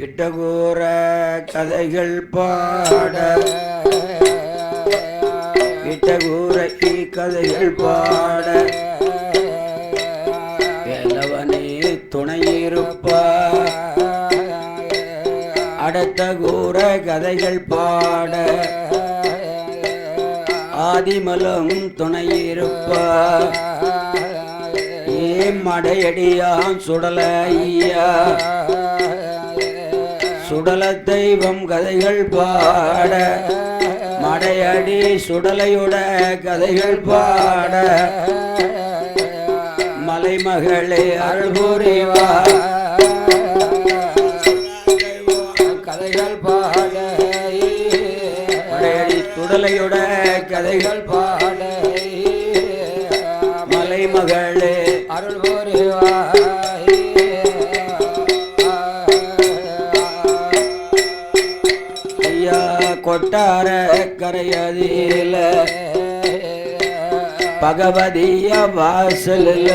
இட்டகூர கதைகள் பாட இட்டகூர கதைகள் பாட வேலவனே துணையிருப்பார். அடுத்த கூற கதைகள் பாட ஆதிமலம் துணையிருப்பார். ஏன் மடையடியான் சுடலையா சுடல தெய்வம் கதைகள் பாட மடையடி சுடலையுட கதைகள் பாட மலைமகளே அருள்புரிவா கதைகள் பாட மடையடி சுடலையுட கதைகள் பாட மலைமகளே அருள்புரிவா. கொட்டார கரையதில பகவதிய வாசலில்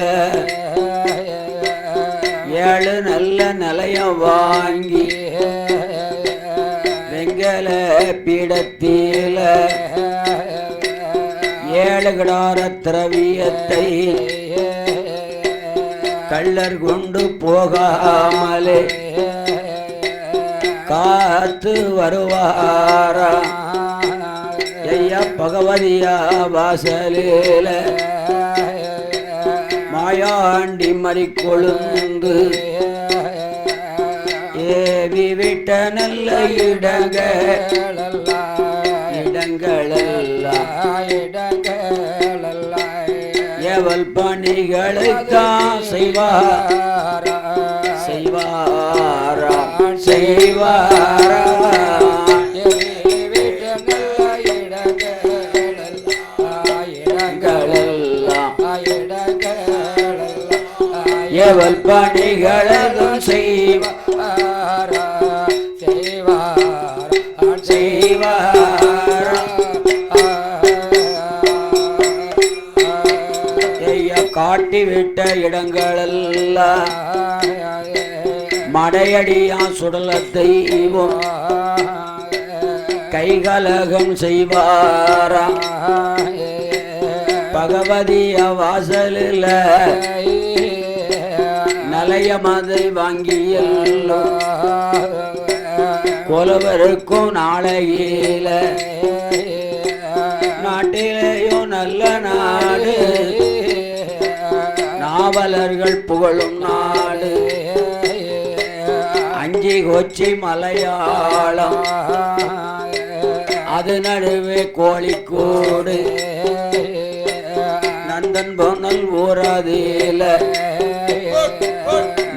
7 நல்ல நிலையம் வாங்கி வெங்கல பீடத்தில 7 கிடார திரவியத்தை கள்ளர் கொண்டு போகாமலே காத்து வருவாரா. ஐயா பகவதியா வாசலில மாயாண்டி மறிக்கொழுந்து ஏவி விட்ட நல்ல இடங்களெல்லாம் எவல் பணிகளைத்தான் செய்வாரா செய்வாரா செய்வாரா. எவல் பணிகளதும் செய்வாரா செய்வாரா செய்வாரா. காட்டிவிட்ட இடங்களெல்லாம் மடையடியா சுடல தெய்வம் கைகலகம் செய்வாரா. பகவதிய வாசலில் நலையமதை வாங்கியல்லோ கொலவருக்கும் நாளையில நாட்டிலேயும் நல்ல நாடு நாவலர்கள் புகழும் நாடு அஞ்சி கொச்சி மலையாளம் அது நடுவே கோழிக்கோடு நந்த நந்தன் பொன்னல் ஊராதீல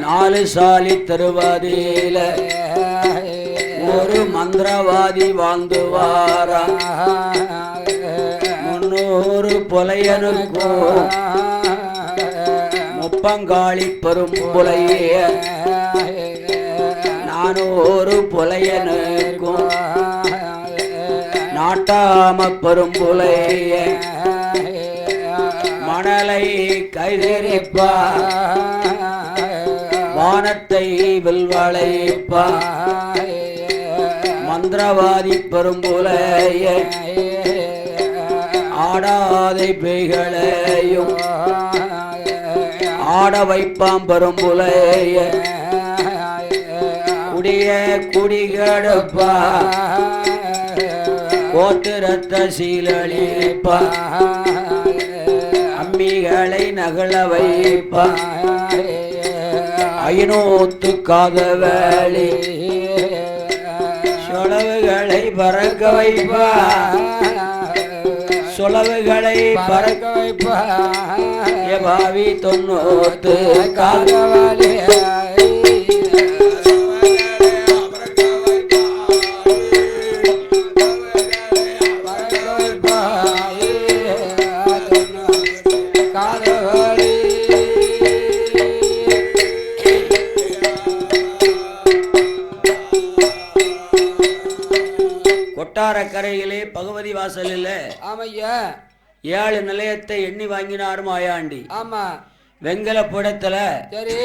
நாலு சாலி தருவாதீல ஒரு மந்திரவாதி வாழ்ந்து வாரா 300 புலையனுக்கும் முப்பங்காளி பெரும் புலைய 400 புலையனுக்கும் நாட்டாம பெரும் புலைய மணலை கைதெறிப்பா வானத்தை வில்வளைப்பா மந்திரவாதி பெரும்புலைய ஆடாதை பேய்களையும் ஆட வைப்பாம் பெரும்புலைய குடிய குடிகடுப்பா கோத்திரத்த சீலழிப்பா அம்மிகளை நகழ வைப்பா 500 காதவழி சொலவுகளை பறக்க வைப்பா சொலவுகளை பறக்க வைப்பா பாவி 90 காதவழி கரையிலே பகவதி வாசலில் ஆமையா 7 நிலையத்தை எண்ணி வாங்கினார் மாயாண்டி. ஆமா வெங்கல புடத்துல சரி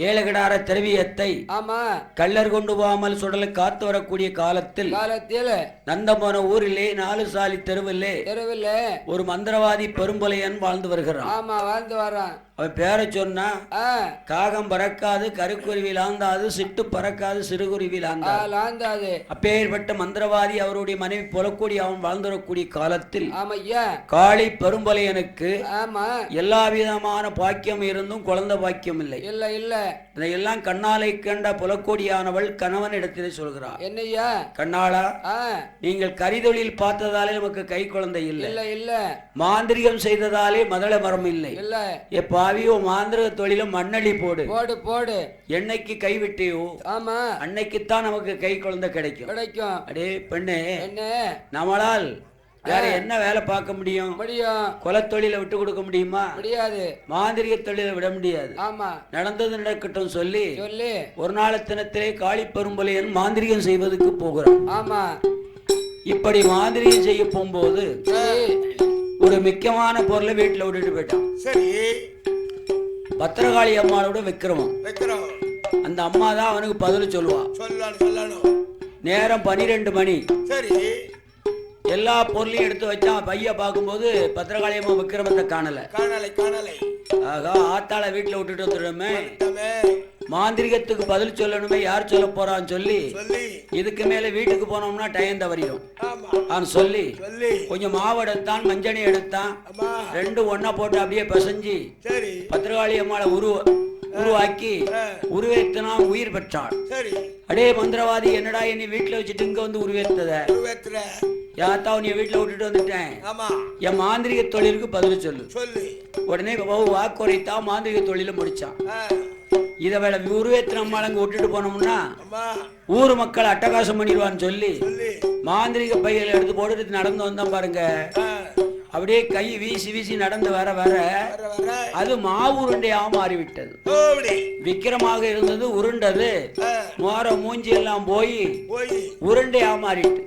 7 கிடார திரவியத்தை ஆமா கள்ளர் கொண்டு போகாமல் சுடலை காத்து வரக்கூடிய காலத்தில் நந்தமோன ஊரிலே 4 சாலி தெருவிலே ஒரு மந்திரவாதி பெரும்புலையன் வாழ்ந்து வருகிறான். ஆமா வாழ்ந்து வரான். அவன் பேரை சொன்னா காகம் பறக்காது கருக்குருவி லாந்தாது சிட்டு பறக்காது சிறுகுருவி லாந்தாது. அப்பேற்பட்ட மந்திரவாதி அவருடைய மனைவி புலக்கூடிய அவன் வாழ்ந்து வரக்கூடிய காலத்தில் காளி பெரும்புலையனுக்கு எல்லா விதமான பாக்கியம் இருந்தும் குழந்தை பாக்கியம் இல்லை. இல்ல இல்ல இதையெல்லாம் கண்ணாலை கண்ட புலக்கோடியானவள் கணவன் இடத்திலே சொல்கிறார். என்னையா கண்ணாளா நீங்கள் கரிதொழில் பார்த்ததாலே நமக்கு கை குழந்தை இல்லை. இல்ல இல்ல மாந்திரிகம் செய்ததாலே மதள மரம் இல்லை. இல்ல எப்பாவியோ மாந்திரிக தொழிலும் மண்ணளி போடு போடு போடு என்னைக்கு கைவிட்டியோ ஆமா அன்னைக்குத்தான் நமக்கு கை குழந்தை கிடைக்கும் கிடைக்கும். அடே பெண்ணே நம்மளால் வேற என்ன வேலை பார்க்க முடியும்? குலத்தொழில விட்டு கொடுக்க முடியுமா? முடியாது. மாந்திரிக தொழிலை விட முடியாது. ஆமா நடந்தது நடக்கட்டும் சொல்லி ஒரு நாள் தினத்திலே காளி பெரும்புலையன் மாந்திரிகம் செய்வதற்கு போகிறான். ஆமா இப்படி மாந்திரிகம் செய்ய போகும்போது ஒரு முக்கியமான பொருளை வீட்டுல விட்டுட்டு போயிட்டான். சரி பத்திரகாளி அம்மாவோட விக்கிரமம் அந்த அம்மா தான் அவனுக்கு பதில் சொல்லுவான். நேரம் 12 மணி. சரி எல்லா பொருளையும் எடுத்து வச்சான். பைய பார்க்கும்போது பத்திரகாளியம்மா விக்கிரமத்தை காணல. ஆகா ஆத்தாள வீட்டுல விட்டுட்டு வந்துடுமே மாந்திரிகத்துக்கு பதில் சொல்லணுமே யார் சொல்ல போறான்னு சொல்லி இதுக்கு மேல வீட்டுக்கு போனோம்னா டைம் தவறிடும் சொல்லி கொஞ்சம் மாவு எடுத்தான் மஞ்சணி எடுத்தான் 2 ஒன்னா போட்டு அப்படியே பிசைஞ்சு பத்திரகாளி அம்மாளை உருவாக்கி உருவேத்தனா உயிர் பெற்றான். அடே மந்திரவாதி என்னடா என்னை வீட்டுல வச்சுட்டு இங்க வந்து உருவேத்தத யாத்தா உன்னை வீட்டுல விட்டுட்டு வந்துட்டேன் என் மாந்திரிக தொழிலுக்கு பதில் சொல்லு. உடனே வாக்குறைத்தா மாந்திரிக தொழில முடிச்சான். இத வேலை உருவேத்தின அம்மாளங்க விட்டுட்டு போனோம்னா ஊர் மக்கள் அட்டகாசம் பண்ணிடுவான்னு சொல்லி மாந்திரிக பையில எடுத்து போட்டு நடந்து வந்தான் பாருங்க. அப்படியே கை வீசி வீசி நடந்து வர வர அது மாவுருண்டையா மாறிவிட்டது. விக்கிரமாக இருந்தது உருண்டது மோர மூஞ்சி எல்லாம் போய் உருண்டையா மாறிட்டு.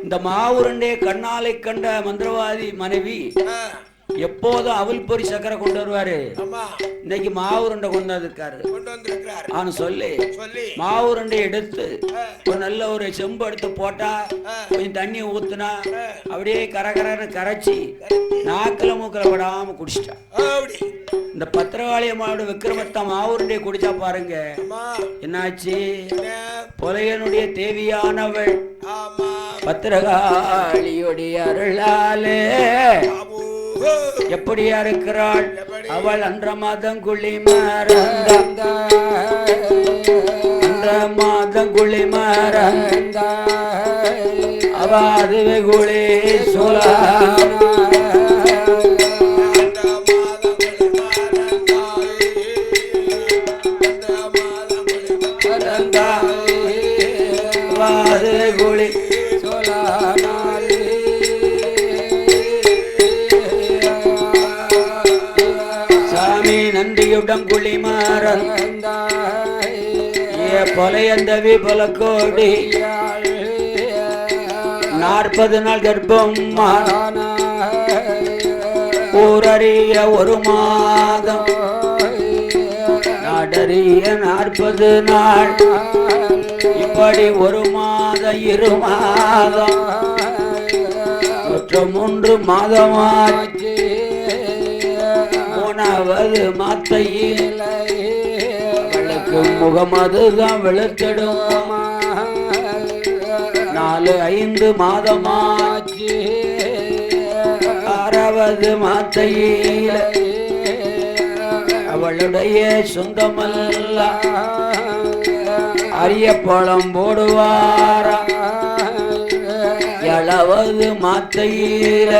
இந்த மாவுருண்டைய கண்ணாலை கண்ட மந்திரவாதி மனைவி எப்போதும் அவல் பொறி சக்கரை கொண்டு வருவாரு. இன்னைக்கு மாவுருண்டை கொண்டு வந்திருக்காரு அவனு சொல்லி மாவுருண்டை எடுத்து ஒரு நல்ல ஒரு செம்பு எடுத்து போட்டா கொஞ்சம் தண்ணி ஊத்துனா அப்படியே கரகரன்னு கரைச்சி நாக்கில மூக்கில விடாம குடிச்சிட்டான். இந்த பத்திரகாளி அம்மாவோட விக்கிரமத்தை மாவுருண்டையை குடிச்சா பாருங்க என்னாச்சு. புலையனுடைய தேவியானவள் பத்திரகாளியுடைய அருளாலே எப்படியா இருக்கிறாள் அவள் அன்ற மாதம் குழி மறந்த அவ அதுவே குழி சொல்ல நன்றியுடன் குளிமாறன் பொலையந்தவி பொலக்கோடி 40 நாள் கர்ப்பம் ஊரறிய ஒரு மாதம் நாடறிய 40 நாள் இப்படி ஒரு மாதம் 2 மாதம் 3 மாதமாச்சு 3வது மாத்தையில் அவளுக்கு முகமதுதான் வெளுத்திடும் 4-5 மாதமாச்சு 6வது மாத்தையில் அவளுடைய சொந்தமல்ல அரிய பழம் போடுவாரா 7வது மாத்தையில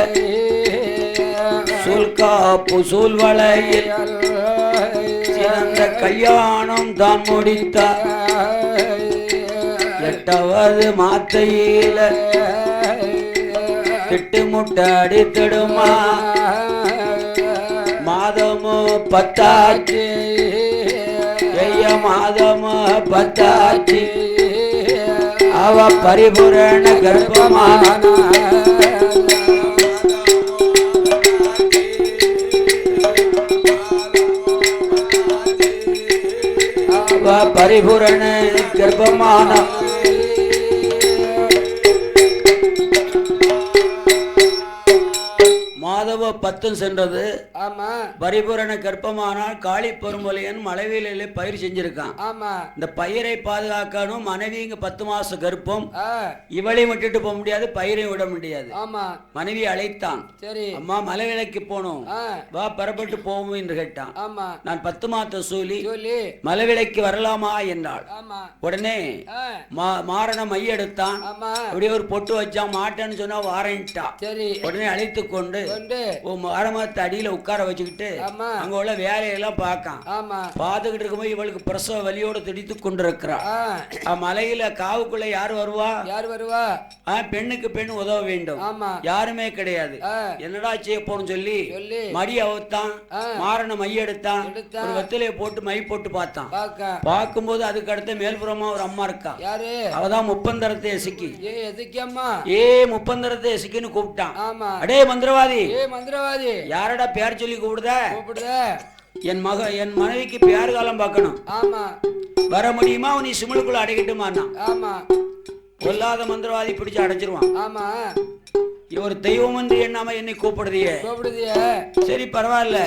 சூல்காப்பு சூழ்வளையில் சிறந்த கல்யாணம் தான் முடித்தார் 8வது மாத்தையில திட்டு முட்டை அடித்திடுமா மாதமோ 10ஆச்சு மாதமோ 10ஆச்சு அவ பரிபூரண கர்ப்பமான அவ பரிபூரண கர்ப்பமான மாதவ 10 சென்றது. ஆமா. பரிபூரண கர்ப்பமானால் காளி பெரும்பொலியன் மலைவேலையில பயிர் செஞ்சிருக்கான். ஆமா. இந்த பயிரை பாதுகாக்கணும். மனைவி இங்க 10 மாசம் கர்ப்பம். இவளையும் விட்டுட்டு போக முடியாது, பயிரையும் விட முடியாது. ஆமா. மனைவி அழைத்தான். சரி. அம்மா மலைவேலைக்கு போனோம், வா பரப்பட்டு போவோம் என்று கேட்டான். ஆமா. நான் 10 மாத சூலி மலைவேலைக்கு வரலாமா என்றாள். ஆமா. உடனே மாறன மையெடுத்தான். ஆமா. அப்படியே ஒரு பொட்டு வச்சான். மாட்டேன்னு சொன்னா வாரேன்ட்டான். சரி. உடனே அழைத்து கொண்டு மரமத்து அடியில உட்கார வச்சுக்கிட்டு அங்க உள்ள வேலையெல்லாம் பார்க்கான். பார்த்துக்கிட்டு இருக்கும்போது இவளுக்கு பிரசவ வலியோடு துடித்து கொண்டிருக்கிறான். மலையில காவுக்குள்ள யார் வருவா? யார் வருவா? பெண்ணுக்கு பெண் உதவ வேண்டும். யாருமே கிடையாது. என்னடா செய்ய போறோம் சொல்லி மடி அவுத்தான். மாறன மை எடுத்தான். ஒரு வெத்திலையை போட்டு மை போட்டு பார்த்தான். பார்க்கும்போது அதுக்கு அடுத்த மேல்புறமா ஒரு அம்மா இருக்கா. அவதான் முப்பந்தரத்தை எசிக்கி. ஏ முப்பந்தரத்தை எசிக்கின்னு கூப்பிட்டான். அடே மந்திரவாதி, மந்திரவாதி யாரடா பேர் சொல்லி கூப்பிடுத? என் மனைவிக்கு பேர் காலம் பார்க்கணும். ஆமா. வர முடியுமா? நீ சிமிழுக்குள்ள அடைக்கட்டுமா? ஆமா. கொல்லாத மந்திரவாதி பிடிச்சு அடைச்சிருவான். ஆமா. ஒரு தெய்வம் என்று எண்ணாம என்னை கூப்பிடுதியே. சரி பரவாயில்ல,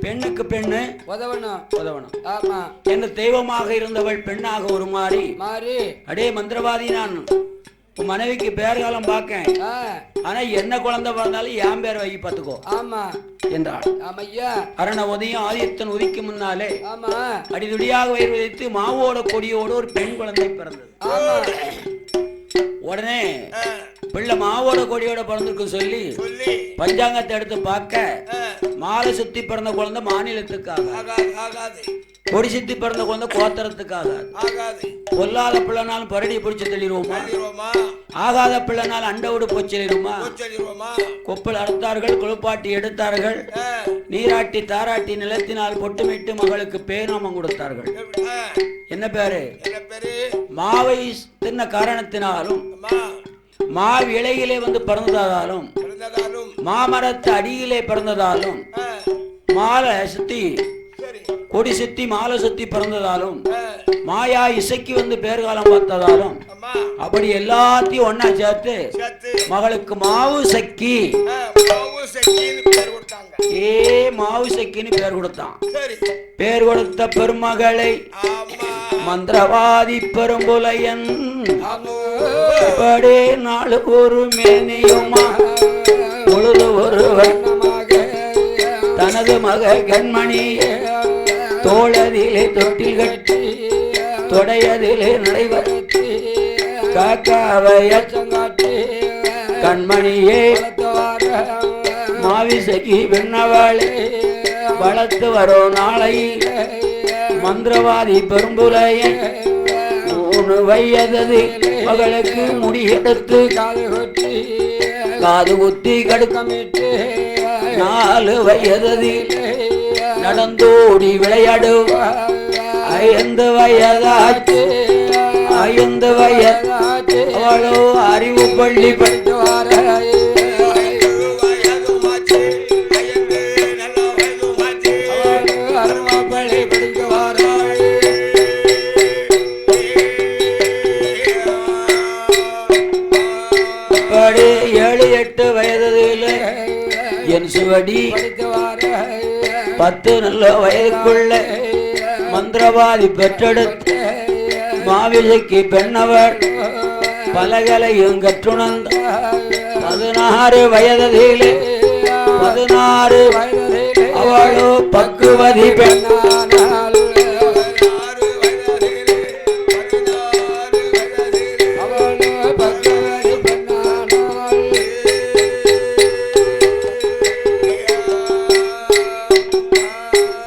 பெண்ணுக்கு பெண்ணு உதவணும். ஆமா. என்ன தெய்வமாக இருந்தவள் பெண்ணாக ஒரு மாறி அடே மந்திரவாதி, நான் உன் மனைவிக்கு பேர் காலம் பார்க்க, ஆனா என்ன குழந்தை பிறந்தாலும் என் பேர் வை பார்த்துக்கோ. ஆமா என்றாள். அரண உதயம் ஆதித்தன் உதிக்கு முன்னாலே அடிதுடியாக வயிறு வைத்து மாவோட கொடியோடு ஒரு பெண் குழந்தை பிறந்தது. உடனே பிள்ளை மாவோட கொடியோட பிறந்திருக்கு சொல்லி பஞ்சாங்கத்தை எடுத்து பார்க்க மாலை சுத்தி பிறந்த குழந்தை மாநிலத்துக்காக, கொடி சுத்தி பிறந்த குழந்தை கோத்திரத்துக்காக. கொல்லாத பிள்ளைனாலும் பரடி பிடிச்சு தள்ளிடுவோமா? ஆகாத பிள்ளைனால் அண்டவோடு போச்செல்லிடுமா? கொப்பல் அறுத்தார்கள், குளிப்பாட்டி எடுத்தார்கள், நீராட்டி தாராட்டி நிலத்தினால் பொட்டுமிட்டு மகளுக்கு பேராமம் கொடுத்தார்கள். என்ன பேரு? மாவை தின்ன காரணத்தினாலும் மாவு இலையிலே வந்து பிறந்ததாலும் மாமரத்து அடியிலே பிறந்ததாலும் மாலை சுத்தி கொடி சுத்தி மாலை சுத்தி பிறந்ததாலும் மாயா இசைக்கு வந்து பேர் காலம் பார்த்ததாலும் அப்படி எல்லாத்தையும் ஒன்னா சேர்த்து மகளுக்கு மாவு சக்கி மாவு சக்கின்னு பேர் கொடுத்தான். பேர் கொடுத்த பெருமகளை மந்திரவாதி பெரும்புலையன் படே நாள் ஒரு மேனியுமா பொழுது ஒரு வண்ணமாக தனது மக கண்மணியே தோளதிலே தொட்டில் கட்டி தொடையதிலே நடைபெறுத்தி காக்காவையச்சங்காட்டி கண்மணியே மாவிசகி வெண்ணவாளே வளர்த்து வரும் நாளை மந்திரவாதி பெரும்புலையன் 3 வயது மகளுக்கு முடியெடுத்து காது குத்தி கடுக்கமிட்டு 4 வயது நடந்தோடி விளையாடு 5 வயதாச்சு 5 வயதாச்சு அவளோ அறிவு பள்ளி படித்து வர இப்படி 7-8 வயதில் என் சுவடி 10 நல்ல வயதுக்குள்ள மந்திரவாதி பெற்றெடுத்து மாவிசைக்கு பெண்ணவர் பலகலையும் கற்றுணர்ந்த 16 வயதிலே அவளோ பக்குவதி பெண்ணானாள்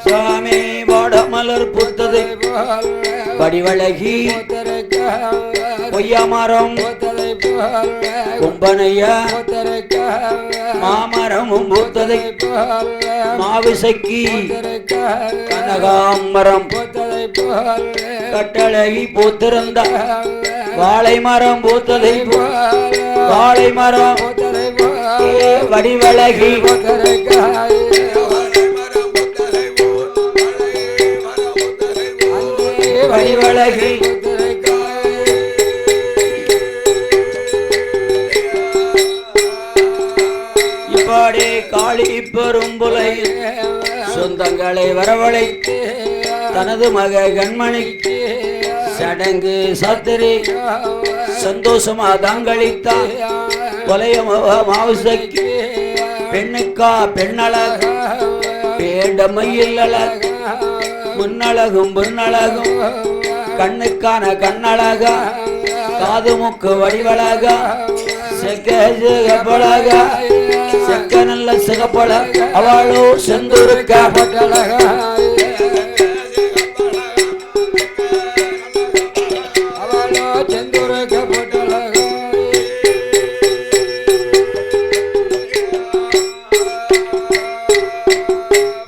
சுவாமி வாடமலர் புத்ததை படிவழகி பொய்யாமரம் கும்பனையா மாமரமும் பூத்ததை மாவிசைக்கு கனகாம்பரம் கட்டழகி பூத்திருந்த வாழை மரம் பூத்ததை வாழை மரம் வடிவழகி வடிவழகி இப்படி காளி பெரும்புலை சொந்தங்களை வரவழைத்து தனது மக கண்மணிக்கு சடங்கு சாத்திரி சந்தோஷமா தாங்களித்தான் கொலைய மாவுசைக்கு பெண்ணுக்கா பெண்ணழக வேண்ட மயில் அழக முன்னழகும் பொன்னழகும் கண்ணுக்கான கண்ணழகா காது மூக்கு வடிவழக செக்கப்பழக செக்க நல்ல சிகப்பழக அவளோ செந்துருக்க பட்டழக அவளோ செந்துருக்க பட்டழக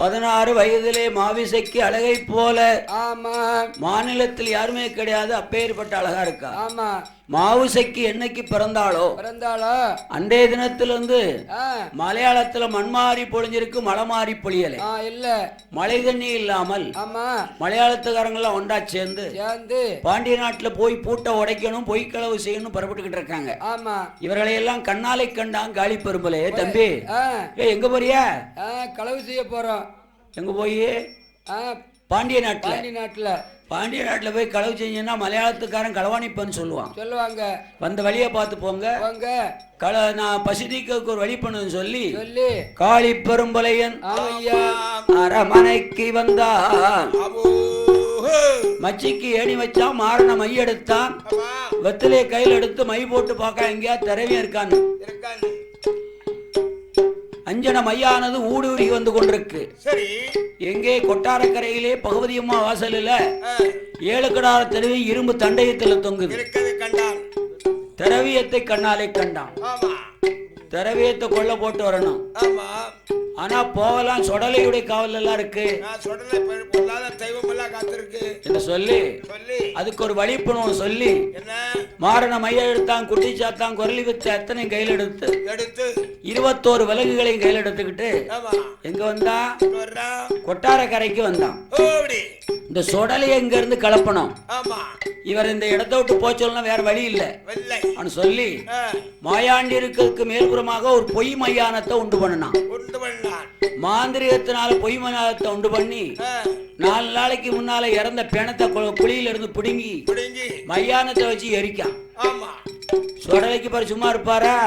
16 வயதிலே மாவிசைக்கு அழகை போல மாநிலத்தில் யாருமே கிடையாது. அப்பேற்பட்ட அழகா இருக்கா. மாவுசைக்கு என்னைக்கு பிறந்தாளோ அன்றைய தினத்திலிருந்து மலையாளத்துல மண்மாறி பொழிஞ்சிருக்கு, மழை மாறி பொழியலை இல்ல, மழை தண்ணி இல்லாமல் மலையாளத்துக்காரங்கெல்லாம் ஒன்றா சேர்ந்து பாண்டிய நாட்டுல போய் பூட்டை உடைக்கணும், பொய்க்களவு செய்யணும் புறப்பட்டுக்கிட்டு இருக்காங்க. இவர்களை எல்லாம் கண்ணாலை கண்டான் காளி பெரும்பலே. தம்பி எங்க போறியா? களவு செய்ய போறோம். எங்க போய்? பாண்டிய நாட்டுல போய் களவு செஞ்சீங்கன்னா மலையாளத்துக்காரன் களவாணிப்பன்னு சொல்லுவாங்க. வந்த வழியை பார்த்து போங்க. நான் பசிதிக்கு ஒரு வழி பண்ணுன்னு சொல்லி காளி பெரும்பலையன் அரமனைக்கு வந்தான். மச்சிக்கு ஏணி வச்சான், மாரண மை எடுத்தான், வெத்திலையை கையில் எடுத்து மை போட்டு பார்க்க எங்கேயா திறவியம் இருக்கான்னு. அஞ்சன மையானது ஊடுருவி வந்து கொண்டிருக்கு. எங்கே? கொட்டாரக்கரையிலே பகவதி அம்மா வாசலில் 7 கடார தெருவி இரும்பு தண்டயத்தில் தொங்குது. திரவியத்தை கண்ணாலே கண்டான். திரவியத்தை கொள்ள போட்டு வரணும். ஆனா போகலாம், சொடலையுடைய காவல் எல்லாம் இருக்கு சொல்லி அதுக்கு ஒரு வழிப்பணும் சொல்லி மாரண மைய எடுத்தான், குட்டி சாத்தான், குரலி வச்சு அத்தனை கையில் எடுத்து 21 விலங்குகளையும் கையில் எடுத்துக்கிட்டு எங்க வந்தா? கொட்டாரக்கரைக்கு வந்தான். இந்த சொடலை எங்க இருந்து கலப்பணும். இவர் இந்த இடத்தை விட்டு போச்சோம்னா வேற வழி இல்லை சொல்லி மாயாண்டி இருக்கிறதுக்கு மேல்புறமாக ஒரு பொய் மையானத்தை உண்டு பண்ணான். மாந்திரிகத்தினால பொய் மையானத்தை உண்டு பண்ணி 4 நாளைக்கு முன்னால இறந்த பிணத்தை குழியில இருந்து பிடுங்கி மையானத்தை வச்சு எரிக்கான். சொடலைக்கு பாரு சும்மா இருப்பாரா?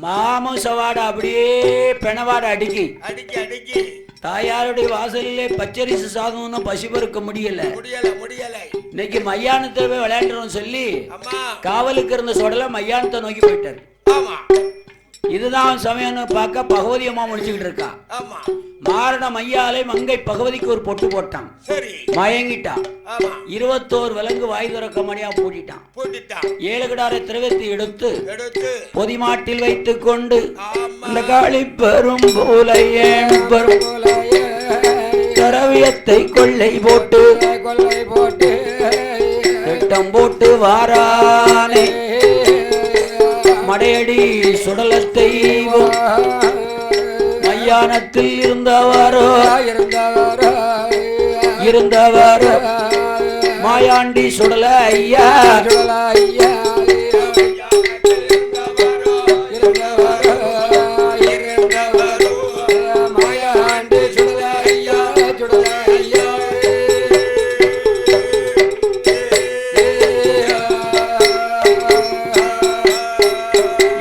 மாமசவாட அப்படியே பிணவாட அடிக்கி தாயாருடைய வாசலிலே பச்சரிசி சாதம் பசி பொறுக்க முடியல. இன்னைக்கு மையானத்தை விளையாண்டுறோம் சொல்லி காவலுக்கு இருந்த சொடலை மையானத்தை நோக்கி போயிட்டாரு. இதுதான் சமயம் பார்க்க பகவதி அம்மா முடிச்சுக்கிட்டு இருக்கா. மாரண மையாலே மங்கை பகவதிக்கு ஒரு பொட்டு போட்டான். மயங்கிட்டான். 21 விலங்கு வாய் திறக்க முடியா பூட்டிட்டான். 7 கடார திரவத்தை எடுத்து பொதிமாட்டில் வைத்துக் கொண்டு இந்த காளி பெரும் போலையே திரவியத்தை கொள்ளை போட்டு திட்டம் போட்டு வாரானே மடையடி சுடலத்தை மையானத்தில் இருந்தவாரோ மாயாண்டி சுடல ஐயா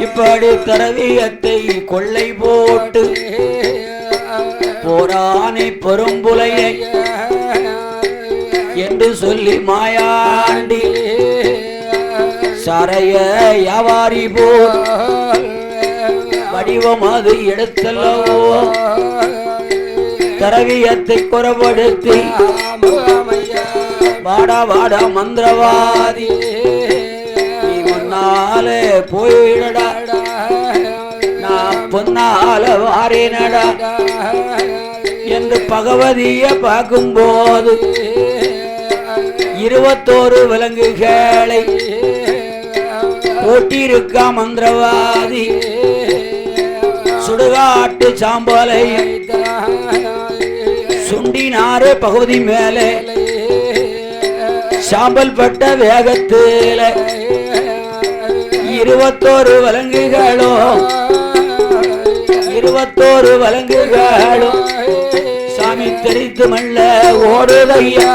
இப்படி திரவியத்தை கொள்ளை போட்டு போரானை பெரும்புலையை என்று சொல்லி மாயாண்டி சரைய வியாபாரி போல் வடிவம் அது எடுத்தல்லவோ திரவியத்தை குறப்படுத்தி வாடா வாடா மந்திரவாதி நீ முன்னாலே போயிடடா நான் பொன்னால வாரேனடா என்று பகவதிய பார்க்கும்போது 21 விலங்குகளை ஓட்டியிருக்கா மந்திரவாதி சுடுகாட்டு சாம்பலை சுண்டினாரு பகவதி மேலே சாம்பல் பட்ட வேகத்தில 21 விலங்குகளும் சாமி தெரித்து மல்ல ஓடுதையா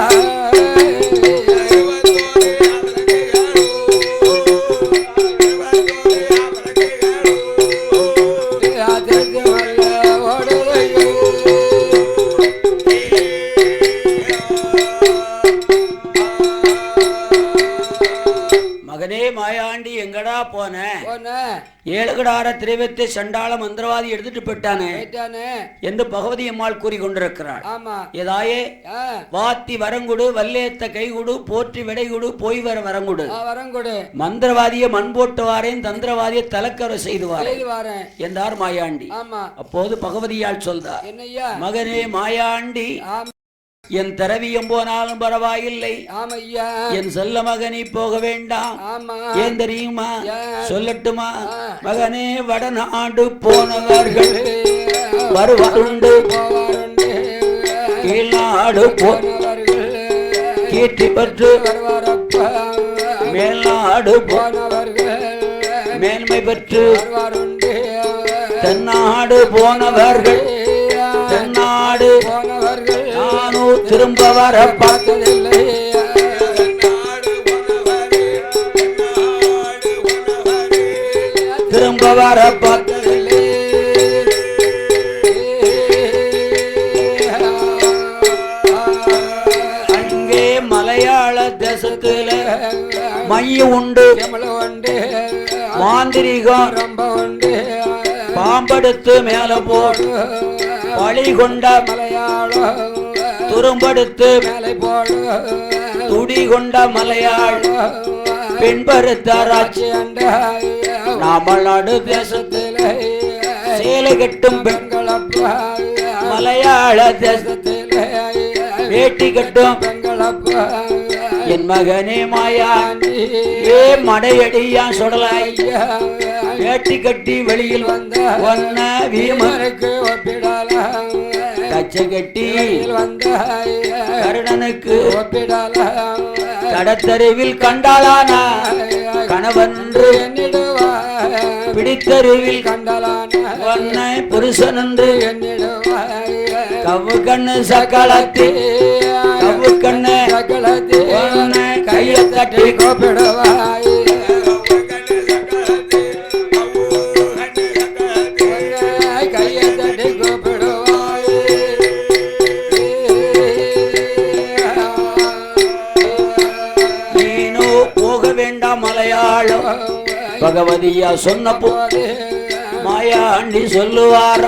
மாயாண்டி எங்கடா போன ஏழுகடார திரைவத்தை சண்டாள மந்திரவாதி எடுத்துட்டு போயிட்டானே என்று பகவதி அம்மாள் கூறி கொண்டிருக்கிறாள். ஏதாயே வாத்தி வரங்குடு வல்லேத்த கைகுடு போற்றி விடைகுடு போய் வர வரங்குடு மந்திரவாதிய மண் போட்டு வாரேன் தந்திரவாதிய தலக்கர செய்துவாரேன் என்றார் மாயாண்டி. அப்போது பகவதியால் சொல்றார், மகனே மாயாண்டி என் திரவியம் போனாலும் பரவாயில்லை, என் செல்ல மகனி போக வேண்டாம். ஏன் தெரியுமா சொல்லட்டுமா? மகனே வடநாடு போனவர்கள் வருவாருண்டு, கீழ்நாடு போனவர்கள் கீர்த்தி பெற்று, மேல்நாடு போனவர்கள் மேன்மை பெற்று, தென்னாடு போனவர்கள் தென்னாடு போனவர்கள் நானும் திரும்ப வர பார்த்ததில்லை. திரும்ப வர பார்த்ததில்லை. அங்கே மலையாள தேசத்துல மைய உண்டு, மாந்திரிகம் ரொம்ப உண்டு, பாம்பெடுத்து மேல போடு பழி கொண்ட மலையாளம், துரும்பெடுத்து மேலே போடு துடி கொண்ட மலையாளம், பெண்பருத்தாராட்சி நாமநாடு தேசத்திலே சேலை கட்டும் பெண்களப்பா, மலையாள தேசத்திலே வேட்டி கட்டும் பெண்களப்பா. என் மகனே மாயாண்டி ஏ மடையடியா சுடலாய்யா, வேட்டி கட்டி வெளியில் வந்த ஒன்ன வீமனுக்கு ஒப்பிடலாம், கச்சை கட்டி வந்த கருணனுக்கு ஒப்பிடலாம், கடத்தருவில் கண்டாளானா கணவன்று பிடித்தருவில் கண்டாளானா ஒன்னை புருஷன் என்று எண்ணிடுவாய். கவ்வு கண்ணு சக்களத்தி கவ்வு கண்ணு சக்களத்தி ஒன்னை கையை தட்டி கோப்பிடுவாய். கையை தட்டி கோப்பிடுவாய். நீனோ போக வேண்டாம் மலையாளம், பகவதியா சொன்ன போது மாயாண்டி சொல்லுவார,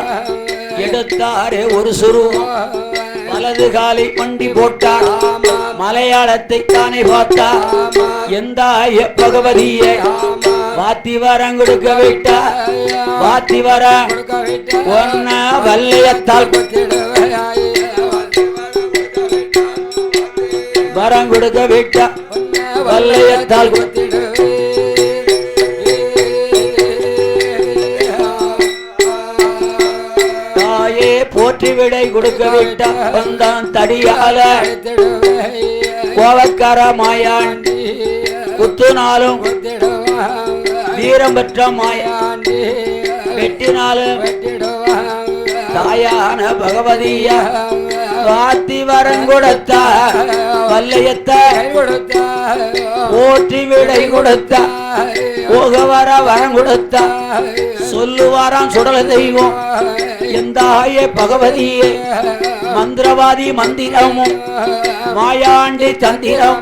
எடுத்தாரே ஒரு சுருவம், வலது காலை மண்டி போட்டார், மலையாளத்தை தானே பார்த்தார். எந்த பகவதிய வாத்தி வரம் கொடுக்க விட்டா, வாத்தி வர ஒன்ன வல்லையத்தால் வரம் கொடுக்க விட்டா வல்லையத்தால் தாயே போற்றி விடை கொடுக்க விட்டா வந்தான் தடியால கோவக்கார மாயாண்டி குத்துனாலும் வீரம் பெற்ற மாயாண்டி வெட்டினாலும் தாயான பகவதிய வாத்தி வரம் கொடுத்தா வல்லையத்தை போற்றி விடை கொடுத்தா போக வர வரம் கொடுத்தா சொல்லுவாராம் சுடல தெய்வம் எந்த ஆயே பகவதியே மந்திரவாதி மந்திரமும் மாயாண்டி தந்திரம்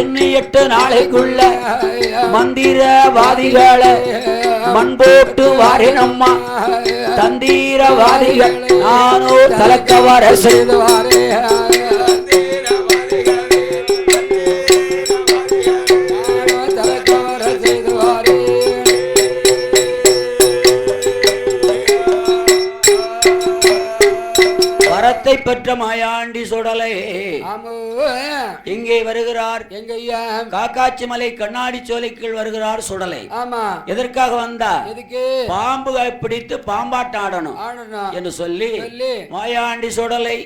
இன்னும் 8 நாளைக்குள்ள மந்திரவாதிகளை மண் போட்டு வாரினம்மா தந்திரவாதிகள் நானோ கலக்க வர செய்துவாரே வரத்தை பெற்ற மாயாண்டி சுடலை இங்கே வருகிறார். எங்கய்யா? காக்காச்சி மலை கண்ணாடி சோலைக்குள் வருகிறார் சுடலை. ஆமா. எதற்காக வந்தா? பாம்புகளை பிடித்து பாம்பாட்டம் ஆடணும் என்று சொல்லி மாயாண்டி சுடலை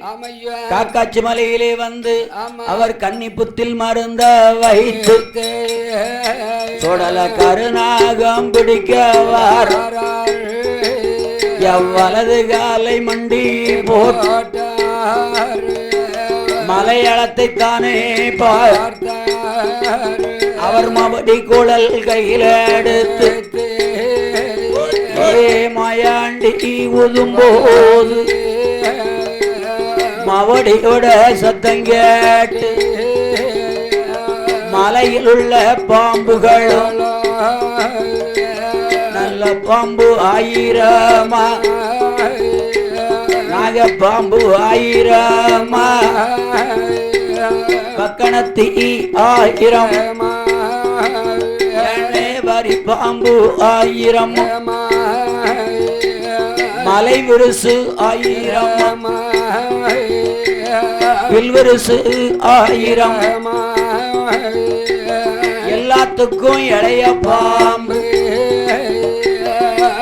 காக்காச்சி மலையிலே வந்து அவர் கன்னி புத்தில் மருந்த வைத்து சுடல கருநாகம் பிடிக்க வாரார். எவ்வளது காலை மண்டி போட்டார் மலையாளத்தை தானே பார்த்தார். அவர் மவடி குழல் கையில் எடுத்து மாயாண்டி ஊதும்போது மவடியோட சத்தம் கேட்டு மலையில் உள்ள பாம்புகளும் நல்ல பாம்பு ஆயிரமா நாக பாம்பு ஆயிரமா பக்கணத்தி ஆயிரம் வரி பாம்பு ஆயிரம் மலை விருசு ஆயிரம் வில்விருசு ஆயிரம் எல்லாத்துக்கும் இளைய பாம்பு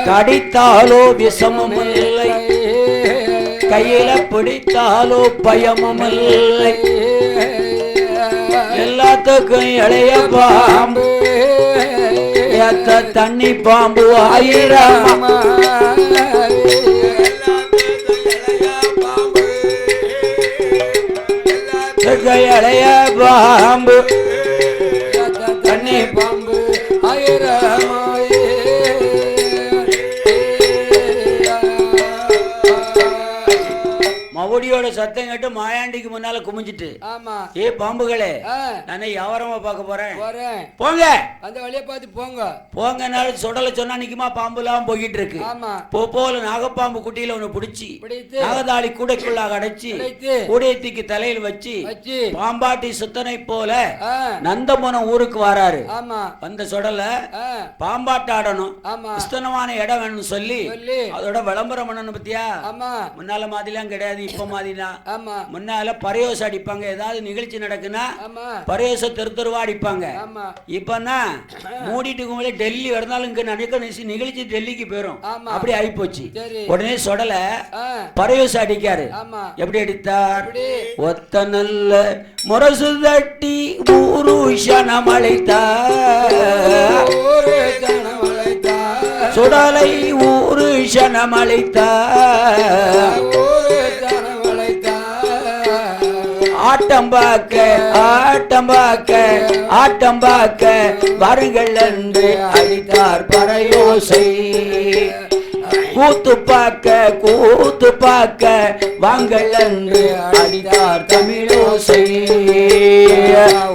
கடித்தாலோ விஷமும் இல்லை கையில பிடித்தாலோ பயமும் இல்லை எல்லாத்துக்கும் இளைய பாம்பு தண்ணி பாம்பு ஆயிரம் இளைய பாம்பு தண்ணி பாம்பு ஆயிரம் மவுடியோட சத்தம் கேட்டு மாயாண்டிக்கு முன்னால குமிஞ்சிட்டு ஏ பாம்புகளே நானே வியாபாரமா பார்க்க போறேன் போங்க அந்த வழிய பார்த்து போங்க போங்கனால சுடல சொன்னா நிக்குமா பாம்பு எல்லாம் போயிட்டு இருக்கு போல நாகப்பாம்பு குட்டியில ஒண்ணு பிடிச்சி நாகதாளி கூடைக்குள்ளாக அடைச்சி கூடையத்திக்கு தலையில் வச்சு பாம்பாட்டி சுத்தனை போல நந்தமனம் ஊருக்கு வராரு. வந்த சுடல பாம்பாட்ட ஆடணும் விஸ்தனமான இடம் வேணும்னு சொல்லி அதோட விளம்பரம் பண்ணணும். பத்தியா முன்னால மாதிரிலாம் கிடையாது. இப்ப மாதிரினா முன்னால பரையோச அடிப்பாங்க. ஏதாவது நிகழ்ச்சி நடக்குன்னா பரையோச தெருவா அடிப்பாங்க. இப்பன்னா மூடிட்டு டெல்லி வரனாலும் இங்க நடக்க நிகழ்ச்சி டெல்லிக்கு போயிரும். அப்படி ஆகி போச்சு. உடனே சொடல பரையோச அடிக்காரு. எப்படி அடித்தார்? ஒத்த நல்ல முரசு தட்டி ஊருஷனம் அழைத்தார். சுடலை ஊருஷனம் அழைத்தார். ஆட்டம் பார்க்க ஆட்டம் பார்க்க ஆட்டம் பார்க்க வருங்கள் என்று அழைத்தார் பரையோசை. கூத்து பார்க்க வாங்கள் என்று அழைத்தார் தமிழோசை.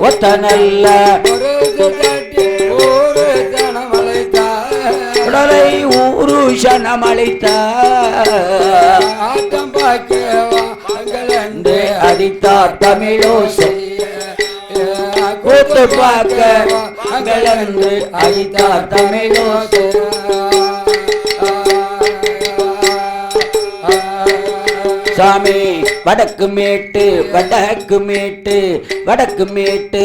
ஒத்த நல்ல உடலை ஊருஷனம் அழைத்தார். ஆட்டம் பார்க்க அடித்தார் தமிழோசை. கூத்து பார்க்க அடித்தார் தமிழோசை. சாமி வடக்கு மேட்டு வடக்கு மேட்டு வடக்கு மேட்டு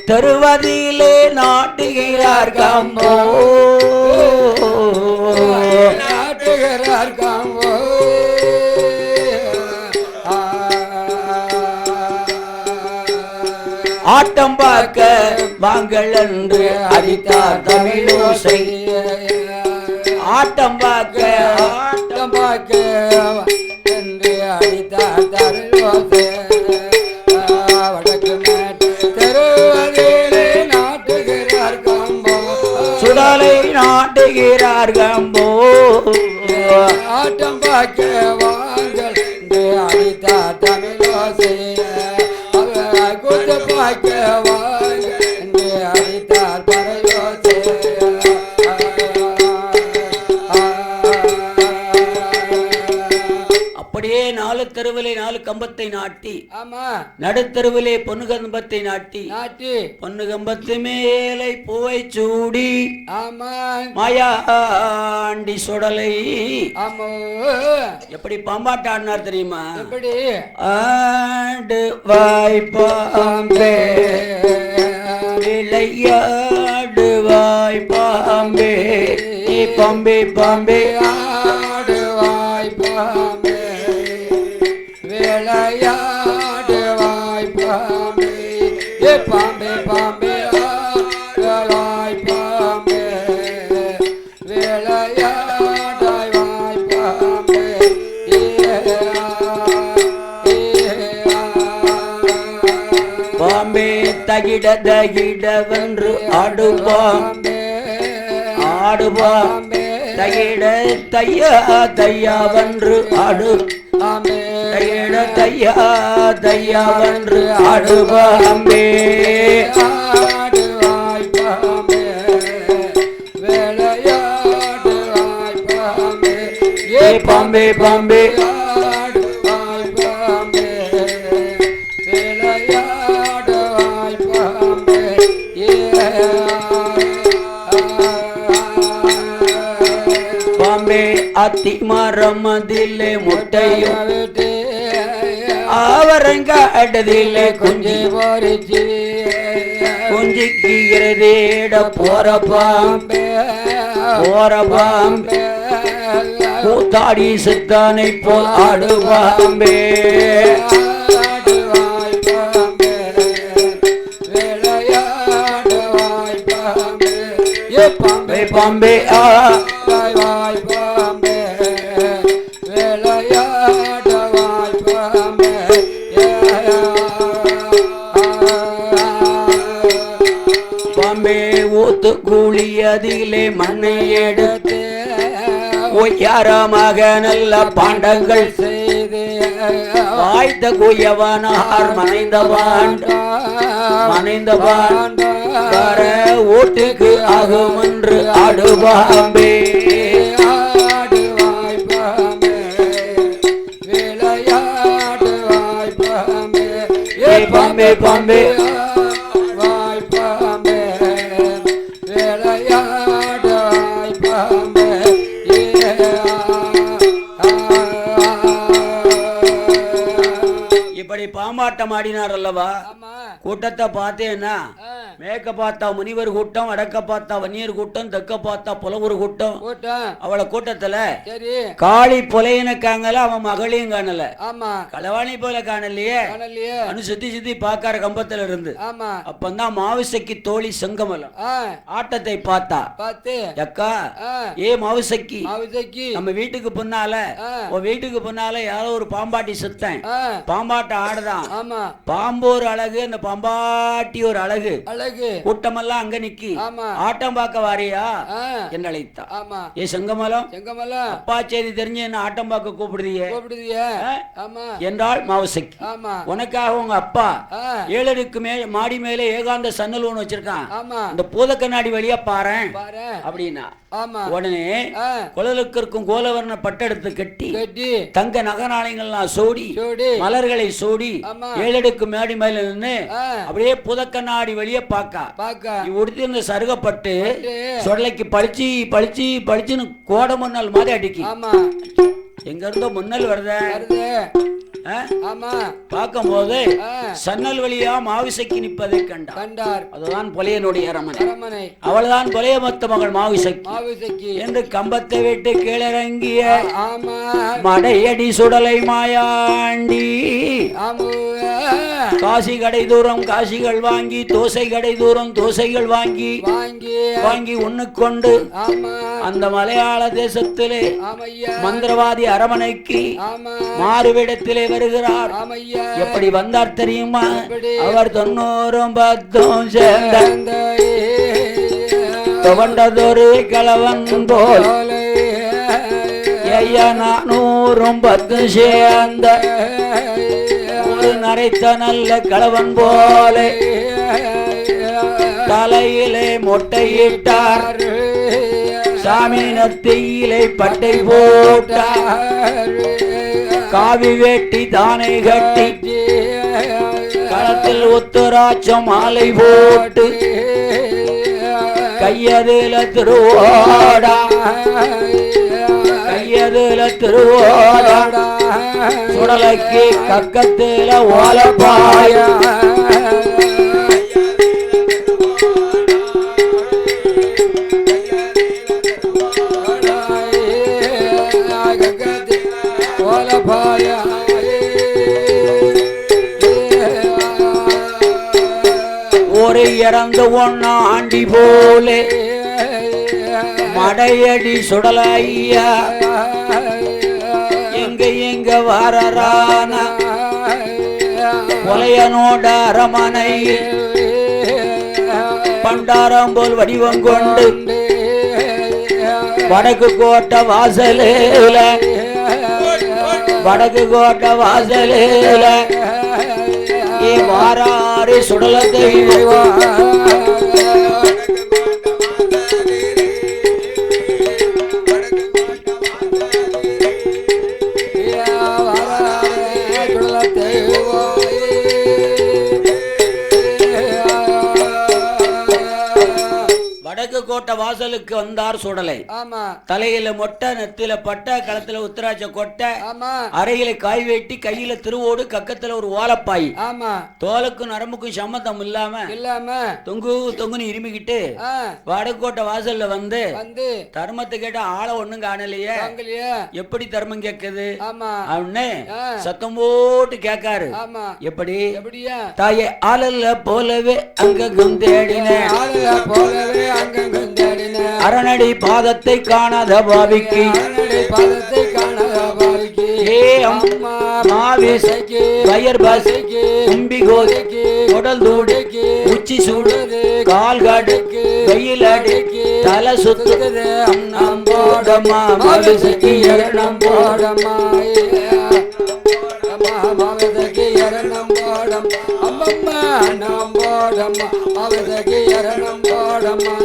தருவதிலே நாட்டுகிறார் காம்போ நாட்டுகிறார் காம்போ ஆட்டம் பார்க்க வாங்கள் என்று அடித்தார் தமிழோசை ஆட்டம் பார்க்க என்று அடித்தார் தமிழோசை வடக்கு மேட்டு தெருவதிலே நாட்டுகிறார் காம்போ சுடலை நாட்டுகிறார் காம்போ ஆட்டம் பார்க்க வாங்கள் என்று அடித்தார் தமிழோசை பார்க்க வாங்க என்று அடித்தார் பறையோசை அப்படியே 4 தெருவிலே 4 கம்பத்தை நாட்டி ஆமா நடுத்தருவிலே பொன்னு கம்பத்தை நாட்டி பொன்னு கம்பத்து மேலை பூவை சூடி ஆமா மாயாண்டி சுடலை ஆமா எப்படி பாம்பாட்ட ஆடினார் தெரியுமா எப்படி ஆடு வாய்ப்பாம்பே விளையாடு வாய்ப்பாம்பே பாம்பே பாம்பே ஆடு வாய்ப்பாம்பே விளையாடு வாய்ப்பாம்பே பாம்பே பாம்பே வாய்ப்பாம்பே விளையாடாய் வாய்ப்பாம்பே பாம்பே தகிட தகிடவென்று ஆடுவாம் ஆடுவாம் தகிட தையா தையாவென்று ஆடு தகிட தையா தையாவென்று ஆடுவாம்பே ஆடுவாய் பாம்பே விளையாடு வாய்ப்பாம்பே பாம்பே பாம்பே ஆடுவாய் பாம்பே விளையாடு வாய்ப்பாம்பே பாம்பே அத்தி மரம் அதிலே முட்டையும் ஆவரங்காட்டதிலே குஞ்சு போரிச்சு குஞ்சிக்கிறதேட போற பாம்பே கூத்தாடி சித்தானை போல் ஆடுவாம்பே ஆடுவாய் பாம்பே விளையாடு வாய்ப்பாம்பே பாம்பே பாம்பே வாய் பாம்பே விளையாடு வாய்ப்பாம்பே பாம்பே ஊத்து கூலி அதிலே மண்ணை எடுத்து ஒய்யாரமாக நல்ல பாண்டங்கள் செய்து வாய்த்த குயவனார் மனைந்தவான் வர ஓட்டுக்கு ஆகும் என்று ஆடுவாம்பே ஆடுவாய் பாம்பே விளையாடு வாய்ப்பாம்பே பாம்பே பாம்பே வாய்ப்பாம்பே விளையாடு வாய்ப்பாம்பே இப்படி பாம்பாட்டம் ஆடினார் அல்லவா கூட்டத்தை பார்த்தேன்னா மேற்க பார்த்தா முனிவர் கூட்டம் வடக்க பார்த்தா வன்னியர் கூட்டம் தெற்க பார்த்தா புலவர் கூட்டம் அவளை கூட்டத்துல காளி புலையன காணல அவன் மகளையும் காணல களவாணி போல காணலையே அனு சுத்தி சுத்தி பாக்கார கம்பத்துல இருந்து அப்பந்தான் மாவுசைக்கு தோழி செங்கமலம் ஆட்டத்தை பார்த்தா அக்கா ஏ மாவுசைக்கு நம்ம வீட்டுக்கு பின்னால வீட்டுக்கு பின்னால யாரோ ஒரு பாம்பாட்டி சுத்தன் பாம்பாட்ட ஆடுதான் பாம்பு ஒரு அழகு அந்த பாம்பாட்டி ஒரு அழகு கூட்டமெல்லாம் அங்க நிக்கி ஆட்டம் பார்க்க வாரியா என்று அழைத்தா ஏ செங்கமலம் அப்பா செய்தி தெரிஞ்சு என்ன ஆட்டம் பார்க்க கூப்பிடுறிய என்றால் மாவுசைக்கு உனக்காக உங்க அப்பா 7 அடுக்கு மாடி மேல ஏகாந்த சன்னல் ஒண்ணு வச்சிருக்கான் அந்த பூத கண்ணாடி வழியா பாரு அப்படின்னா உடனே குழலுக்கு இருக்கும் கோலவர்ண பட்டெடுத்து கட்டி தங்க நகநாளைகள்லாம் சோடி மலர்களை சோடி 7 அடுக்கு மாடி மேல நின்று அப்படியே புத கண்ணாடி வழிய பாக்கா உடுத்திருந்த சருகப்பட்டு சொடலைக்கு பளிச்சு பளிச்சு பளிச்சுன்னு கோட முன்னல் மாதிரி அடிக்கி எங்க இருந்தோ முன்னல் வருத ஆமா பார்க்கும்போது சன்னல் வழியா மாவிசைக்கு நிற்பதை கண்டார். அதுதான் பொலையனுடைய அரமனை. அவள்தான் பொலைய மொத்த மகள் மாவிசைக்கு என்று கம்பத்தை விட்டு கீழிறங்கிய மடையடி சுடலை மாயாண்டி காசி கடை தூரம் காசிகள் வாங்கி தோசை கடை தூரம் தோசைகள் வாங்கி உண்ணுக்கொண்டு அந்த மலையாள தேசத்திலே மந்திரவாதி அரமனைக்கு மாறுவிடத்திலே வருகிறார். எப்படி வந்தார் தெரியுமா? அவர் 90 சேர்ந்த துவண்டதொரு கிழவன் போல் 410 சேர்ந்த ஒரு நரைத்த நல்ல கிழவன் போல தலையிலே மொட்டையிட்டார். சாமி நத்தியிலே பட்டை போட்டார். காவி வேட்டி தானை கட்டி களத்தில் உத்தராட்சம் மாலை போட்டு கையதில திருவோடா சுடலைக்கு கக்கத்தில ஓலப்பாய ஒரு இறந்து ஒன்னா ஆண்டி போலே மடையடி சுடலையா எங்க வரரான கொலையனோட அரமனை பண்டாரம் போல் வடிவம் கொண்டு வடக்கு கோட்டை வாசலேல வாராறு சுடல தெய்வம் கோட்டை வாசலுக்கு வந்தார் சுடலை. தலையில மொட்டை நெத்தில பட்டை களத்துல உத்தராட்ச கொட்டை அறையில காய் வெட்டி கையில திருவோடு கக்கத்துல ஒரு ஓலப்பாய் தோலுக்கும் நரம்புக்கும் சம்மந்தம் இல்லாம தொங்குன்னு இருமிக்கிட்டு வடக்கோட்டை வாசல்ல வந்து தர்மத்தை கேட்ட ஆளை ஒண்ணும் காணலையே எப்படி தர்மம் கேக்குது அவனு சத்தம் போட்டு கேக்காரு. எப்படி தாயே ஆளல்ல போலவே அங்கும் தேடினேன் அரணடி பாதத்தை காணாத பாவிக்கு ஏ அம்மா மாவிசைக்கு வயர் பாசைக்கு கும்பி கோதைக்கு உடல் தூடுக்கு உச்சி சூடுது கால் காடுக்கு வெயில் அடிக்கு தலை சுத்துது அண்ணம் போடமா மாவிசைக்கு எரணம் போடமா மாவிசைக்கு எரணம் போடம் அம்மம்மா நாம் போடமா மாவிசைக்கு எரணம் போடமா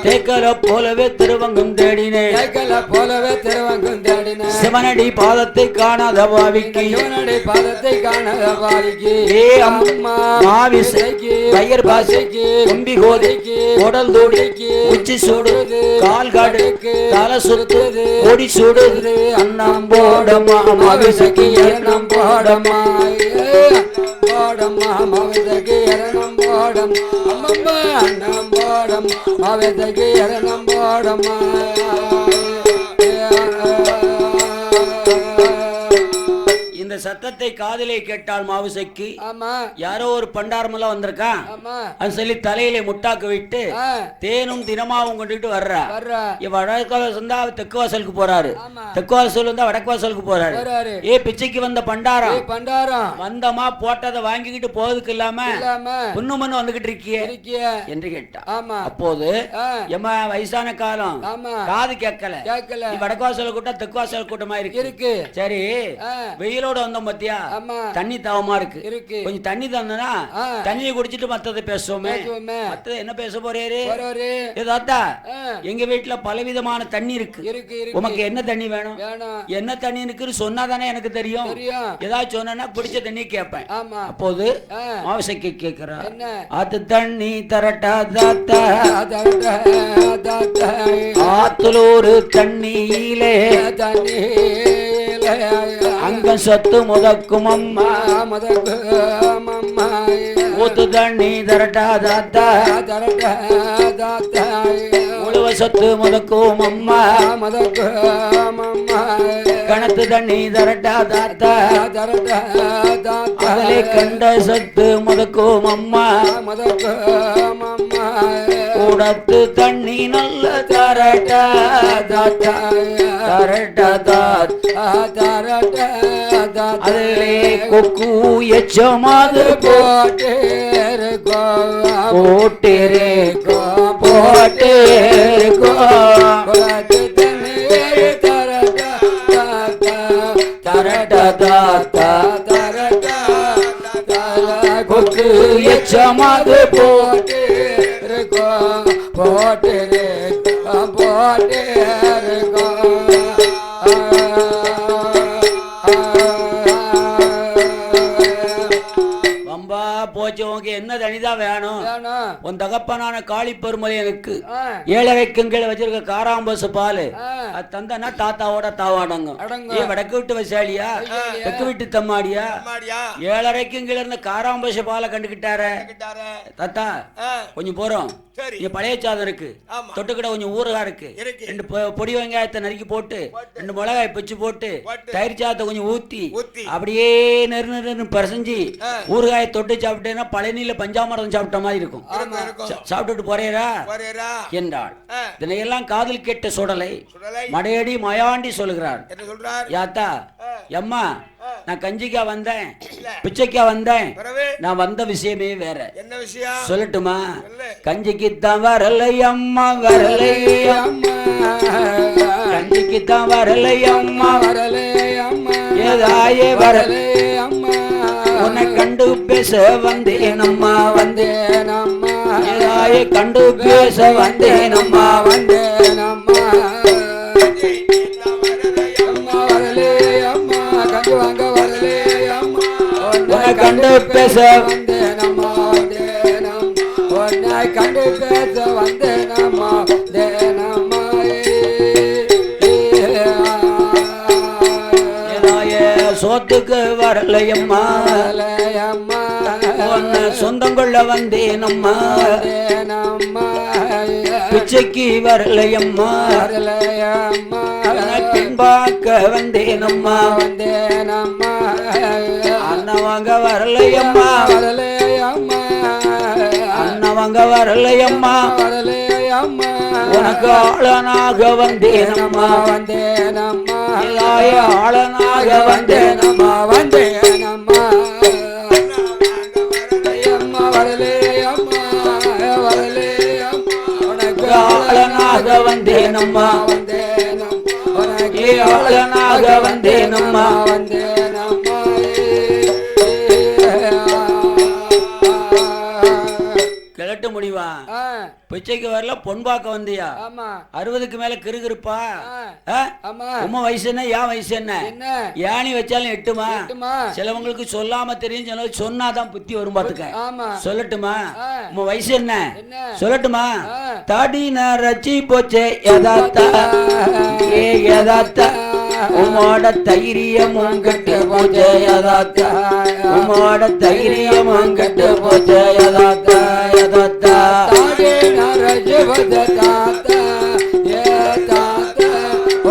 தேக்கல போலவே திருவங்கும் தேடினேன் சிவனடி பாதத்தை காணாத பாவிக்கு ஏ அம்மா மாவிசைக்கு வயர் பாசைக்கு கும்பி கோதைக்கு உடல் தூடிக்கு உச்சி சூடுது கால் காடுக்கு தலை சுத்துது கொடி சூடுது அண்ணம் போடமா மாவிசைக்கு எண்ணம் போடமா போடமா மாவிசைக்கு எண்ணம் போடம் அம்மம்மா அண்ணம் போடம் மாவிசைக்கு எண்ணம் போடமா இந்த சத்தத்தை காதிலே கேட்டால் மாவுசைக்கு யாரோ ஒரு பண்டாரமெல்லாம் வந்திருக்கான் அது சொல்லி தலையில முட்டாக்கு விட்டு தேனும் தினமாவும் கொண்டுட்டு வர்றா. வடக்கு வந்தா தெற்கு வாசலுக்கு போறாரு, தெற்கு வாசல் வந்தா வடக்கு வாசலுக்கு போறாரு. ஏ பிச்சைக்கு வந்த பண்டாரம் வந்தமா போட்டதை வாங்கிக்கிட்டு போறதுக்கு இல்லாம பொண்ணு மண்ணு வந்துகிட்டு இருக்கிய என்று கேட்டா. அப்போது எம்ம வயசான காலம் காது கேட்கல, வடக்கு வாசல் கூட்டம் தெற்கு வாசல் கூட்டமா இருக்கு. சரி வெயிலோட வந்த வந்தோம் பாத்தியா ஆமா தண்ணி தாவமா இருக்கு இருக்கு கொஞ்சம் தண்ணி தந்தனா தண்ணியை குடிச்சிட்டு மத்ததை பேசுவோமே மத்தது என்ன பேச போறாரு ஏதாத்தா எங்க வீட்டுல பலவிதமான தண்ணி இருக்கு உமக்கு என்ன தண்ணி வேணும் என்ன தண்ணி இருக்குன்னு சொன்னாதானே எனக்கு தெரியும் ஏதாவது சொன்னா பிடிச்ச தண்ணி கேட்பேன் அப்போது மாவசைக்கு கேட்கிறா அது தண்ணி தரட்டா தாத்தா ஆத்துலூரு தண்ணியிலே அங்க சத்து முதக்கும் அம்மா ஊத்து தண்ணி தரட்டா தாத்தா உழவ சத்து முதக்கும் அம்மா கணத்து தண்ணி தரட்டா தாத்தா அதிலே கண்ட சத்து முதக்கும் அம்மா கூடத்து தண்ணி நல்ல தரட்டா தாத்தா தரட்டா தாத்தா அதிலே கொக்கு எச்சமாது போட்டேரே தரட்டா தாத்தா கொக்கு எச்சமாது போச்சவங்க என்ன தனிதான் வேணும் உன் தகப்பனான காளி பெருமலையனுக்கு 7.5 கீழே வச்சிருக்க காராம்பசு பால் அது தந்தனா தாத்தாவோட தாவாடங்க ஏன் வடக்கு விட்டு வசாலியா தெற்கு விட்டு தம்மாடியா 7.5 கீழே இருந்த காராம்பசு பாலை கண்டுகிட்டார தாத்தா கொஞ்சம் போறோம் பழைய சாதம் இருக்கு தொட்டுக்கிட்ட கொஞ்சம் ஊறுகாய் இருக்கு 2 பொடி வெங்காயத்தை நறுக்கி போட்டு 2 மிளகாய் பிச்சு போட்டு தயிர் சாதத்தை கொஞ்சம் ஊத்தி அப்படியே நெரு பசஞ்சு ஊறுகாயை தொட்டு சாப்பிட்டேன்னா பழனியில பஞ்சாமரம் சாப்பிட்ட மாதிரி இருக்கும் சாப்பிட்டுட்டு போறேரா என்றாள் இதனையெல்லாம் காதல் கேட்ட சுடலை மடையடி மயாண்டி சொல்லுகிறார் யாத்தா எம்மா நான் கஞ்சிக்கா வந்தேன் பிச்சைக்கா வந்தேன் நான் வந்த விஷயமே வேற சொல்லட்டுமா கஞ்சிக்குத்தான் வரலை அம்மா வரலை அம்மா கஞ்சிக்குத்தான் வரலை அம்மா வரலை அம்மா ஏதாயே வரலை அம்மா உன்னை கண்டு பேச வந்தேன் அம்மா வந்தேன் அம்மா ஏதாயே கண்டு பேச வந்தேன் அம்மா வந்தேன் அம்மா கண்டு பேச வந்தேன் அம்மா உன்னை கண்டு பேச வந்தேன் அம்மா தேனம்மா சோத்துக்கு வரலையம்மா உன்னை சொந்தம் கொள்ள வந்தேன் அம்மா பிச்சைக்கு வரலையம்மா பின்பாக்க வந்தேன் அம்மா வந்தேன் அம்மா அண்ணவங்க வரலையம்மா வரலையம்மா அண்ணவங்க வரலையம்மா வரலையம்மா உனக்கு ஆளனாக வந்தேன் அம்மா வந்தேன் அம்மா ஆளனாக வந்தேன் அம்மா வந்தேன் அம்மா வரலையம்மா வரலையம்மா உனக்கு ஆளனாக வந்தேன் அம்மா வந்தேன் உனக்கு ஆளனாக வந்தேன் அம்மா வந்தேன் அம்மா கிளட்ட முடிவா பிச்சைக்கு வரல பொன்பாக்க வந்தியா 60க்கு மேல கிருகிருப்பா உமா வயசு என்ன என் வயசு என்ன ஏணி வச்சாலும் எட்டுமா சிலவங்களுக்கு சொல்லாம தெரியும் சிலவங்க சொன்னாதான் புத்தி வரும் பாத்துக்க சொல்லட்டுமா உமா வயசு என்ன சொல்லட்டுமா தாடி நான் ரச்சி போச்சே யதாத்தா ஏ யதாத்தா உமோட தைரியமும் கட்டு போச்சே யதாத்தா உமோட தைரியமும் கட்டு போச்சே யதாத்தா யதாத்தா தாத்தா ஏ தாத்தா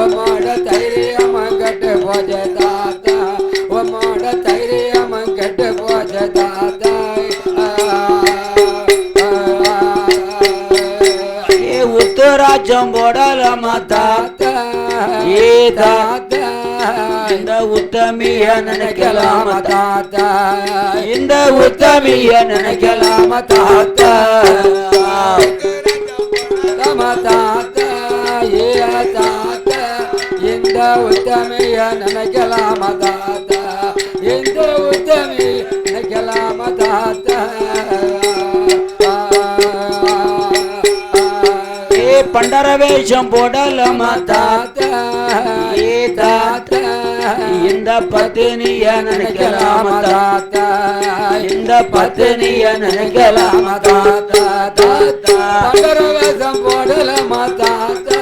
உமோட தைரியமும் கட்டு போச்சே தாத்தா உமோட தைரியமும் கட்டு போச்சே தாத்தா ஏ உத்தராஜம் போடலாமா தாத்தா ஏ தாத்தா இந்த உத்தமிய நினைக்கலாமா தாத்தா இந்த உத்தமிய நினைக்கலாமா தாத்தா தாத்தா ஏ தாத்தா இந்த உத்தமிய நினைக்கலாமா தாத்தா எந்த உத்தமி நினைக்கலாமா தாத்தா பண்டர வேஷம் போடலாமா தாத்தா ஏ தாத்தா இந்த பத்தினிய நினைக்கலாமா தாத்தா இந்த பத்தினிய நினைக்கலாமா தாத்தா தாத்தா பண்டர வேஷம் போடலாமா தாத்தா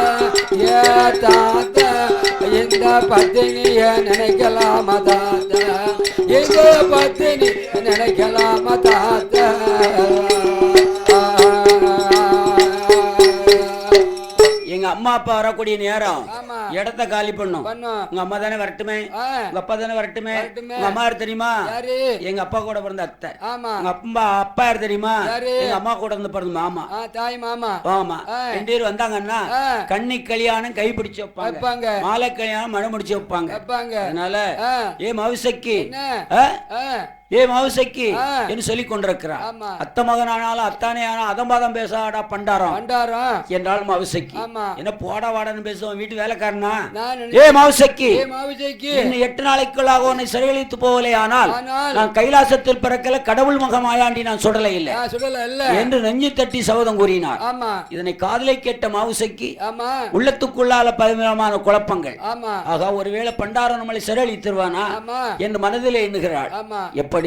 ஏ தாத்தா இந்த பத்தினிய நினைக்கலாமா தாத்தா இந்த பத்தினி நினைக்கலாமா தாத்தா அம்மா அப்பா வரக்கூடிய நேரம் இடத்த காலி பண்ணும். உங்க அம்மா தானே வரட்டுமே, உங்க அப்பா தானே வரட்டுமே. உங்க அம்மா யாரு தெரியுமா? எங்க அப்பா கூட பிறந்த அத்தை. உங்க அப்பா யாரு தெரியுமா? எங்க அம்மா கூட இருந்து பிறந்த மாமா, தாய் மாமா. ஆமா, ரெண்டு பேரும் வந்தாங்கன்னா கண்ணி கல்யாணம் கை பிடிச்சு வைப்பாங்க, மாலை கல்யாணம் மழை முடிச்சு வைப்பாங்க. அதனால ஏ மவுசைக்கு ஏ மவுசைக்கு என்று சொல்லி கொண்டிருக்கிறார். அத்த மகனானாலும் அத்தானே ஆனா அதம்பாதம் பேசாடா பண்டாரம் என்றாலும் மவுசைக்கு என்ன போடா வாடன்னு பேசுவோம் வீட்டு வேலைக்காரனா. ஏ மவுசைக்கு இன்னும் 8 நாளைக்குள்ளாக உன்னை சிறையளித்து போகலே ஆனால் நான் கைலாசத்தில் பிறக்கல கடவுள் மகமாயாண்டி நான் சுடலை இல்லை என்று நெஞ்சு தட்டி சபதம் கூறினார். இதனை காதலை கேட்ட மவுசைக்கு உள்ளத்துக்குள்ளால பலவிதமான குழப்பங்கள். ஆகா ஒருவேளை பண்டாரம் நம்மளை சிறையளித்துருவானா என்று மனதிலே எண்ணுகிறாள். எப்படி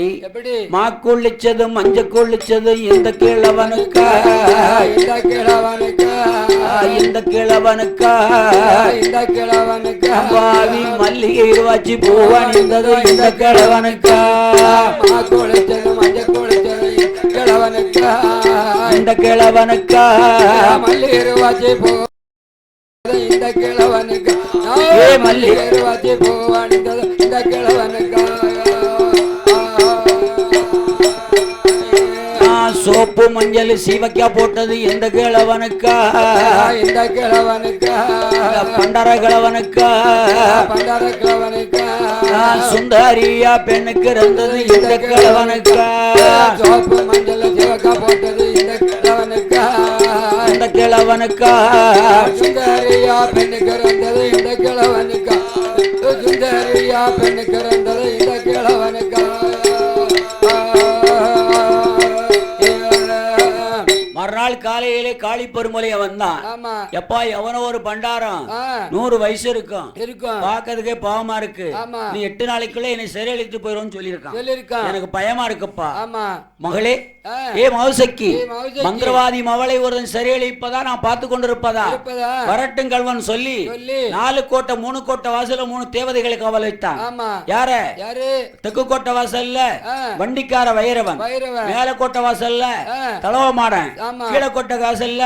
மாக்குள்ளிச்சது மஞ்ச கொள்ளிச்சது இந்த கிழவனுக்கா இந்த கிழவனுக்கா இந்த கிழவனுக்கா இந்த கிழவனுக்கா பாவி மல்லிகை வச்சு பூவணிந்தது இந்த கிழவனுக்கா மாக்குள்ளிச்சது மஞ்ச கொள்ளிச்சது கிழவனுக்கா இந்த கிழவனுக்கா மல்லிகை வச்சு பூ இந்த கிழவனுக்கா மல்லிகை வச்சு பூவணிந்தது இந்த கிழவனுக்கா சோப்பு மஞ்சள் சீவக்கா போட்டது எந்த கிழவனுக்கா இந்த கிழவனுக்கா பண்டர கிழவனுக்கா பண்டர கிழவனுக்கா சுந்தரியா பெண்ணுக்கு இருந்தது இந்த கிழவனுக்கா சோப்பு மஞ்சள் சீவக்கா போட்டது இந்த கிழவனுக்கா இந்த கிழவனுக்கா சுந்தரியா பெண்ணுக்கு இருந்தது இந்த கிழவனுக்கா சுந்தரியா பெண்ணுக்கு இருந்தது இந்த கிழவனுக்கா. மறுநாள் காலையிலே காளி பெருமலைய வந்தான். எப்பா எவனோ ஒரு பண்டாரம் 100 வயசு இருக்கும் பாக்கிறதுக்கே பாவமா இருக்கு, நீ 8 நாளைக்குள்ள என்னை சிறையளித்து போயிரும் சொல்லியிருக்கான். எனக்கு பயமா இருக்குப்பா. மகளே ஏ மவுசைக்கு மந்திரவாதி மவளை ஒருவன் சிறையளிப்பதா நான் பார்த்து கொண்டிருப்பதா வரட்டும் கல்வன் சொல்லி 4 கோட்டை 3 கோட்டை வாசல்ல 3 தேவதைகளை காவல் வைத்தான். யார? தெற்கு கோட்டை வாசல்ல வண்டிக்கார வைரவன், மேல கோட்டை வாசல்ல தலவ மாடன், கீழே கோட்டை வாசல்ல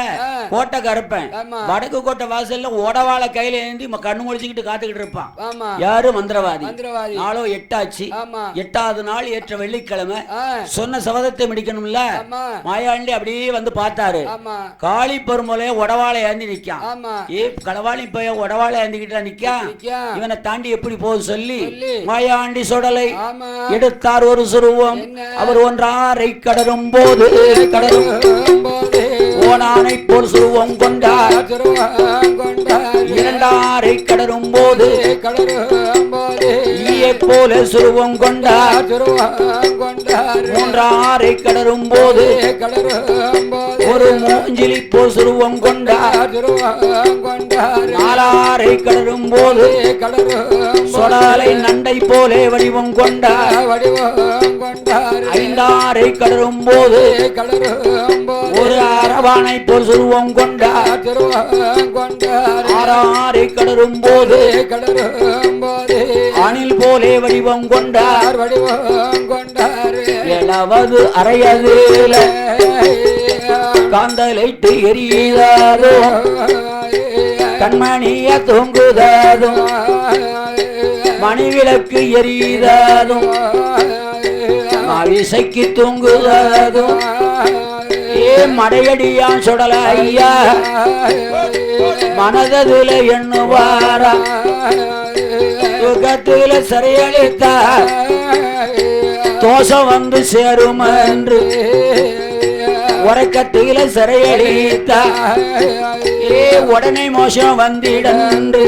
கோட்டை கருப்பன், வடக்கு கோட்டை வாசல்ல உடவாள கையில ஏந்தி கண்ணு முடிச்சுக்கிட்டு காத்துக்கிட்டு இருப்பான். யாரு? மந்திரவாதி. நாளோ 8 ஆச்சு. 8வது நாள் ஏற்ற வெள்ளிக்கிழமை சொன்ன சபதத்தை முடிக்கணும்ல. மாயாண்டி அப்படியே வந்து பார்த்தாரு. காளி பெருமலைய உடவாளை ஏந்தி நிக்கான். ஏ களவாளி பைய உடவாளை ஏந்திக்கிட்டா நிக்கான், இவனை தாண்டி எப்படி போகுது சொல்லி மாயாண்டி சுடலை எடுத்தார் ஒரு சுருவம். அவர் ஒன்றாரை கடரும் போது ஓனானை போல் சுருவம் கொண்டார். 2ஆரை கடரும் போது ஈயை போல சுருவம் கொண்டார். 3ஆரை கடரும் போது ஒரு மூஞ்சிலி போல் சுருவம் கொண்டார். 4ஆரை கடரும் போது சொடாலை நண்டை போலே வடிவம் கொண்டார். 5ஆரை கடரும் போது ஒரு அரவானை போல் சுருவம் கொண்டார். 6ஆரை கடரும் போது அணில் போலே வடிவம் கொண்டார். 7வது அறையதில காந்தலைட்டு எரியாதோ கண்மணிய தூங்குதாதும் மணிவிளக்கு எரியாதும் மாவிசைக்கு தூங்குதாதும் ஏ மடையடியான் சுடல ஐயா மனதில எண்ணுவாரா யுகத்தில சிறையளித்தார் தோஷம் வந்து சேரும் என்று உறக்கத்தில சிறையளித்தார். ஏ உடனே மோசம் வந்திடன்று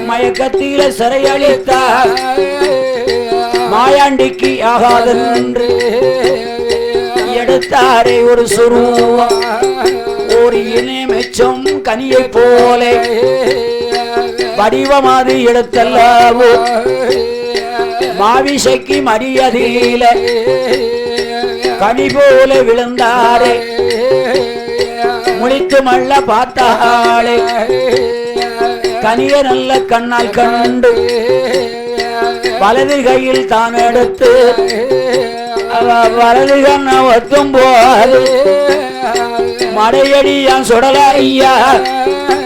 மயக்கத்தில சிறையளித்தார். மாயாண்டிக்கு ஆகாதென்று எடுத்தாரே ஒரு சுருவா ஒரு இணைமெச்சம் கனியை போல வடிவமாது எடுத்தல்லவோ மாவிசைக்கு மரியாதையில கனி போல விழுந்தாரே முழித்து மள்ள பார்த்தாளே கனிய நல்ல கண்ணால் கண்டு வலது கையில் தான் எடுத்து வலது கண்ண ஒத்தும் போது மடையடியான் சுடல ஐயா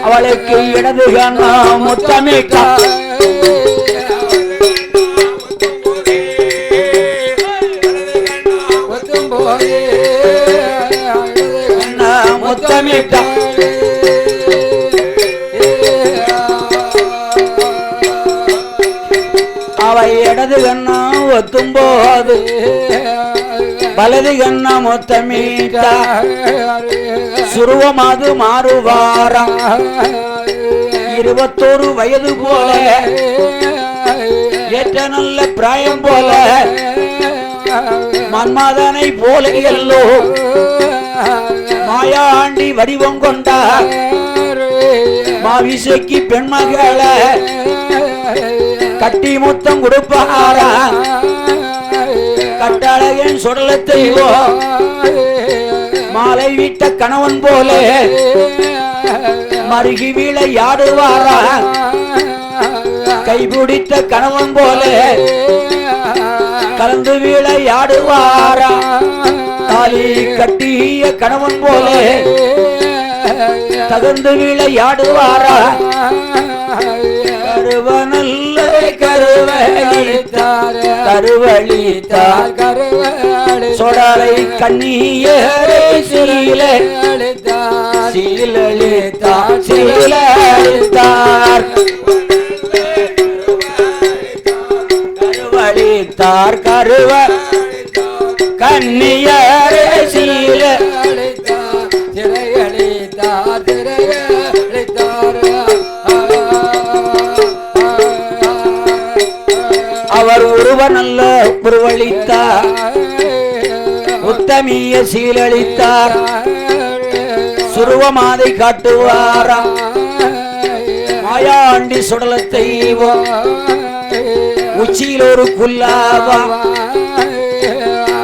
அவளுக்கு இடது கண்ண முத்தமிட்டா முத்தமிட்டா அவை இடது கண்ணா ஒத்தும் போது வலது கண்ணா முத்தமிட்டா சுருவமாது மாறுவாரம் 21 வயது போல ஏற்ற நல்ல பிராயம் போல மன்மதனை போல எல்லோ மாயாண்டி வடிவம் கொண்டார் மாவிசைக்கு பெண்மகள கட்டி முத்தம் கொடுப்பாரா கட்டழகன் சுடலத்தையோ மாலை விட்ட கணவன் போல மருகி விளையாடுவாரா கைபிடித்த கணவன் போல கலந்து விளையாடுவாரா தாலி கட்டிய கணவன் போல தகுந்து விளையாடுவாரா கருவனல்ல கருவழித்தார் சொடலை கண்ணியரை சீலழித்தார் கருவழித்தார் கருவ கண்ணியரை அவர் ஒருவனல்ல உருவளித்தார் உத்தமிய சீலளித்தார் சுருவமாதை காட்டுவாரா மாயாண்டி சுடலத்தை உச்சியில் ஒரு குல்லாவா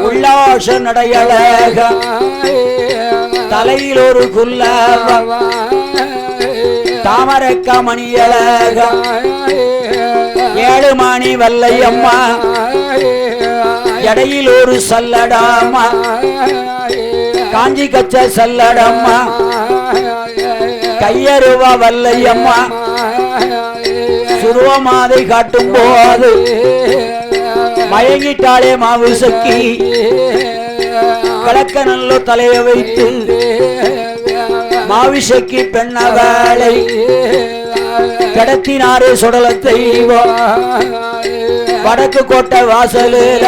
உல்லாச நடையழக தலையில் ஒரு குல்லாவா தாமரக்க மணியழக 7 மணி வல்லையம்மா எடையில் ஒரு சல்லடாமா காஞ்சி கச்ச சல்லடம்மா கையருவா வல்லையம்மா சுருவமாதை காட்டும் போது மயங்கிட்டாளே மாவுசக்கி கலக்க நல்ல தலைய வைத்து மாவிசைக்கு பெண்ணவளை கடத்தினாரே சுடலத்தை வடக்கு கோட்டை வாசலில்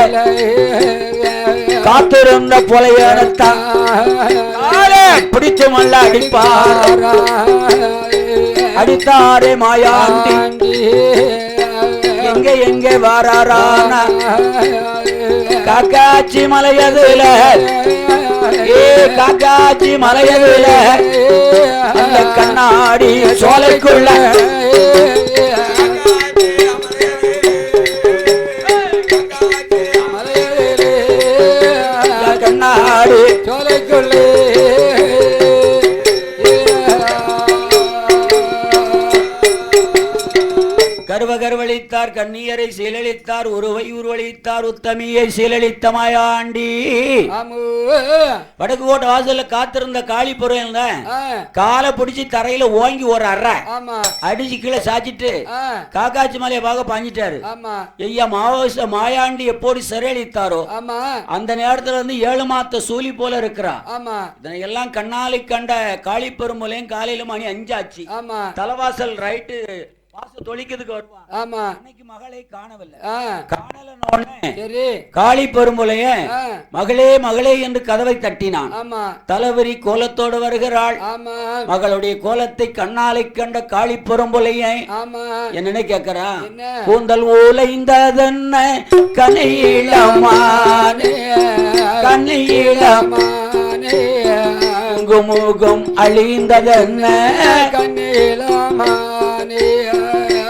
காத்திருந்த புலையனத்தான் பிடிச்சு மல்ல அடிப்பார் அடித்தாரே மாயாண்டி எங்க எங்க வாராரான காக்காச்சி மலையதுல காக்காச்சி மலையதுல அந்த கண்ணாடி சோலைக்குள்ள கண்ணாடி சோலைக்குள்ளே கருவகர்வளித்தார் கண்ணியரை சீலளித்தார் உருவை உருவளித்தார் உத்தமியை சீலளித்த மாயாண்டி வடக்கு கோட்டை வாசல்ல காத்திருந்த காளி பொருள் காலை பிடிச்சி தரையில ஓங்கி ஒரு அறை அடிச்சு கீழே சாச்சிட்டு காக்காச்சி மலையை பார்க்க பாஞ்சிட்டாரு ஐயா மாயாண்டி எப்போது சிறையளித்தாரோ அந்த நேரத்துல இருந்து 7 மாத்த சூலி போல இருக்கிறா இதனையெல்லாம் கண்ணாலை கண்ட காளி பெருமலையும் காலையில மணி 5 ஆச்சு தலைவாசல் ரைட்டு வாச தொழிக்கிறதுக்கு வருவான். ஆமா. அன்னைக்கு மகளை காணவில்லை. காணலன்னு சரி காளி பெரும்புலைய மகளே மகளே என்று கதவை தட்டினான். ஆமா. தலைவரி கோலத்தோடு வருகிறாள். ஆமா. மகளுடைய கோலத்தை கண்ணாலை கண்ட காளி பெரும்புலைய ஆமா என்னன்னு கேக்குறா. கூந்தல் ஊலைந்ததென்ன கனையிலமானே கனையிலமானே குங்குமுகம் அழிந்ததென்ன கண்ணிலமானே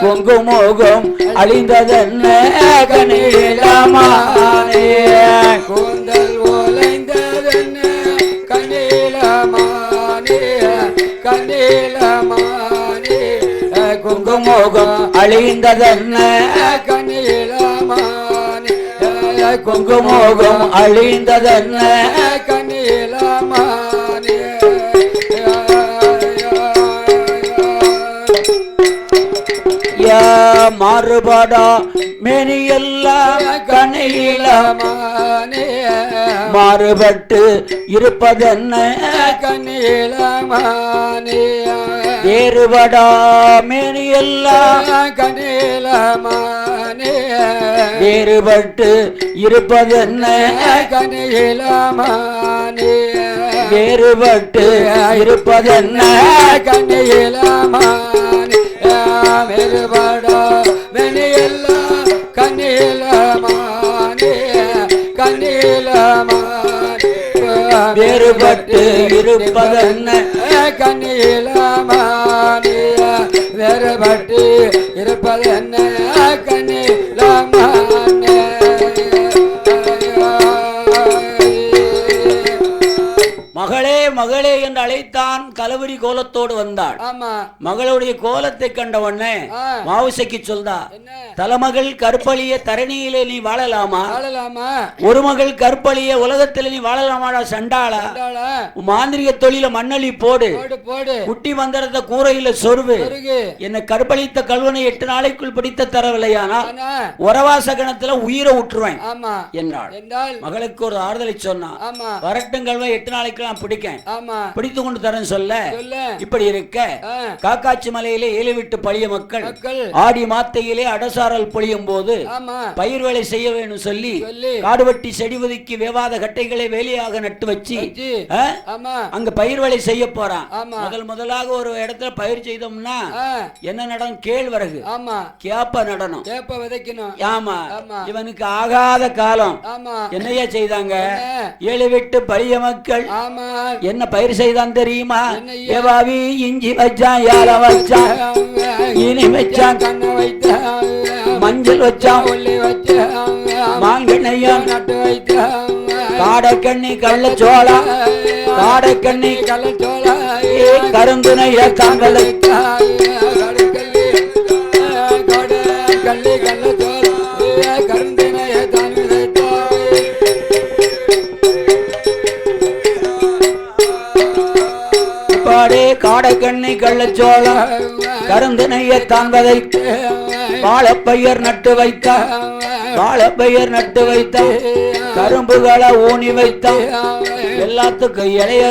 குங்குமுகம் அழிந்ததென்ன கனையிலமானே கூந்தல் ஓலைந்ததென்ன கண்ணிலமானே கண்ணிலமானே குங்குமுகம் அழிந்ததென்ன கண்ணிலமானே குங்குமுகம் அழிந்ததென்ன கண்ணிலமானே மாறுபடா மேனியெல்லாம் கண்ணிலமானே மாறுபட்டு இருப்பதென்ன கண்ணிலமானே வேறுபடா மேனியெல்லாம் கண்ணிலமானே வேறுபட்டு இருப்பதென்ன கண்ணிலமானே வேறுபட்டு இருப்பதென்ன கண்ணிலமானே வேறுபடா மேனியெல்லாம் கண்ணிலமானே கண்ணிலமானே வேறுபட்டு இருப்பதென்ன கண்ணிலமானே வேறுபட்டு இருப்பதென்ன கண்ணிலமானே மகளே மகளே என்று அழைத்தான். கலவரி கோலத்தோடு வந்தாள். ஆமா. மகளுடைய கோலத்தை கண்டவொன்னே மாவுசைக்கு சொல்தா, தலைமகள் கற்பழிய தரணியிலே நீ வாழலாமா? ஒரு மகள் கற்பழிய உலகத்தில் நீ வாழலாமாடா சண்டாளா? மாந்திரிக தொழில மண்ணலி போடு, குட்டி மந்திரத்தை கூரையில சொருவு. என்னை கற்பழித்த கல்வனை 8 நாளைக்குள் பிடித்த தரவில்லையானா உறவாச கணத்துல உயிரை விட்டுருவேன் என்றாள். மகளுக்கு ஒரு ஆறுதலை சொன்னா, வரட்டும் கல்வன் 8 நாளைக்கு நான் பிடிக்கேன், பிடித்து கொண்டு தரேன் சொல்ல. இப்படி இருக்க காக்காட்சி மலையிலே 7 விட்டு பழிய மக்கள் ஆடி மாத்தையிலே அடசாரல் பொழியும் போது பயிர் வேலை செய்ய வேணும் சொல்லி காடுவட்டி செடி ஒதுக்கி வேவாத கட்டைகளை வேலையாக நட்டு வச்சு அங்க பயிர் வேலை செய்ய போறான். முதலாக ஒரு இடத்துல பயிர் செய்தோம்னா என்ன நடனம்? கேழ்வரகு கேப்ப நடனம், கேப்ப விதைக்கணும். ஆமா. இவனுக்கு ஆகாத காலம் என்னையா செய்தாங்க? 7 விட்டு பழிய மக்கள் என்ன பயிர் செய்தான் தெரியுமா? ஏவாவி இஞ்சி வச்சான், ஏல வச்சான், இனி வச்சான், கண்ணு வைத்தான், மஞ்சள் வச்சான், உள்ளி வச்சான், மாங்கண்ணையும் நட்டு வைத்தான், காடக்கண்ணி கள்ளச்சோளா, காடக்கண்ணி கள்ளச்சோளா, கருந்துணைய தாங்களை கள்ளி கள்ளச்சோளா, கருந்தினைய தாங்களை பாடே காடக்கண்ணி கள்ளச்சோளா கருந்தினைய தாங்களை வாழப்பயிர் நட்டு வைத்த, வாழப்பயிர் நட்டு வைத்த, கரும்புகளை ஊனி வைத்த, எல்லாத்துக்கும் இளைய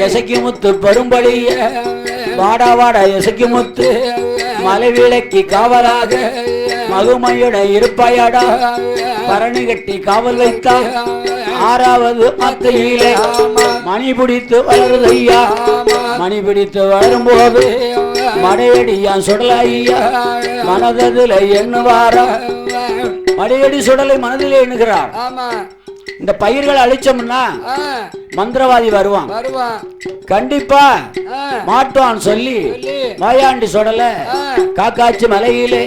எசக்கி முத்து பரும்படிய வாடா வாடா எசக்கி முத்து மலை விளக்கி காவலாக மகுமையுட இருப்பாயாடா பரணி கட்டி காவல் வைத்தா. 6வது மத்தையிலே மணி பிடித்து வளருதையா. மணி பிடித்து வளரும்போது மடையடியான் சுடலையா மனதில் எண்ணுவார. மடையடி சுடலை மனதிலே எண்ணுகிறார். இந்த பயிர்களை அழிச்சோம்னா மந்திரவாதி வருவான், கண்டிப்பா மாட்டுவான் சொல்லி மாயாண்டி சொடல காக்காட்சி மலையிலே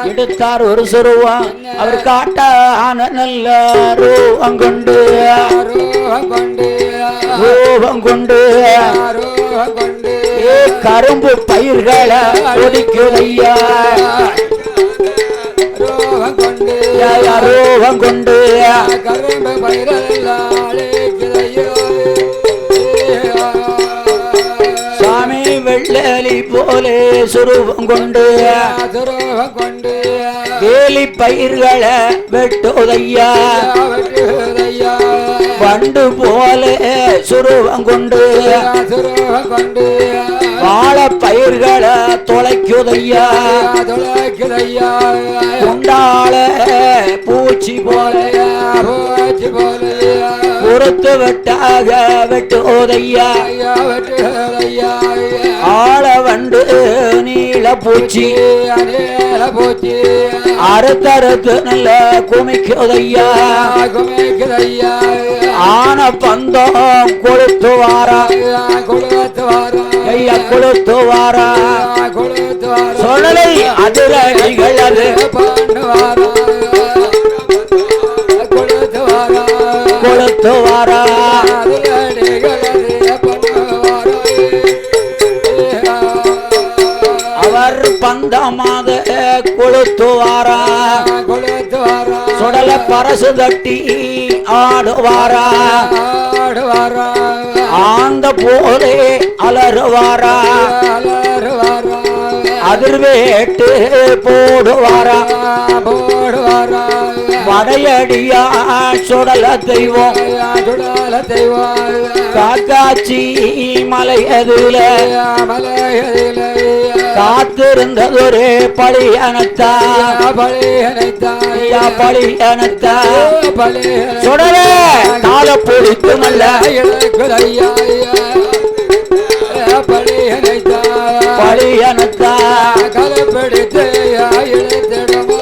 எடுத்தார் ஒரு சொருவான். அவர் காட்டான நல்ல ரூபம் கொண்டு ரூபம் கொண்டு கரும்பு பயிர்களை ஒதுக்குதையா ரூபம் கொண்டு கரும்பு பயிரெல்லாம் சாமி வெள்ளலி போலே சுரூபம் கொண்டு வேலி பயிர்களை வெட்டுதையா வண்டு போலே சுரூபம் கொண்டு வாழ பயிர்களை தொலைக்குதையா தொலைக்குதையா உண்டாள பூச்சி போலையா போச்சு போலையா பொறுத்து வெட்டாக வெட்டுதையா வெட்டுதையா ஆள வண்டு நீள பூச்சி நேர போச்சு அறுத்தறுத்து நல்ல குமிக்குதையா குமிக்குதையா ஆன பந்தம் கொளுத்து வாரா கொளுத்து வாரா ஐயா கொளுத்து வாரா கொளுத்து வாரா சொல்லலை அதிரடிகள் அது பண்ணுவாரா கொளுத்து வாரா கொளுத்து வாரா அவர் பந்தமாக கொளுத்து வாரா கொளுத்து வாரா சுடல பரசு தட்டி ஆடுவாரா ஆடுவாரா ஆந்த போலே அலறுவாரா அலறுவாரா அதிர்வேட்டு போடுவாரா போடுவாரா வடையடியா சுடல தெய்வம் சுடல தெய்வம் காக்காச்சி மலையதுல மலையில காத்திருந்ததொரு பழியனத்தா பழியனைத்தாயா பழியனத்தா பழிய சுடல கால பிடித்து நல்ல இழக்குதையா பழியனைத்தா பழியனத்தா கலப்பிடித்தையா இழைத்திடமோ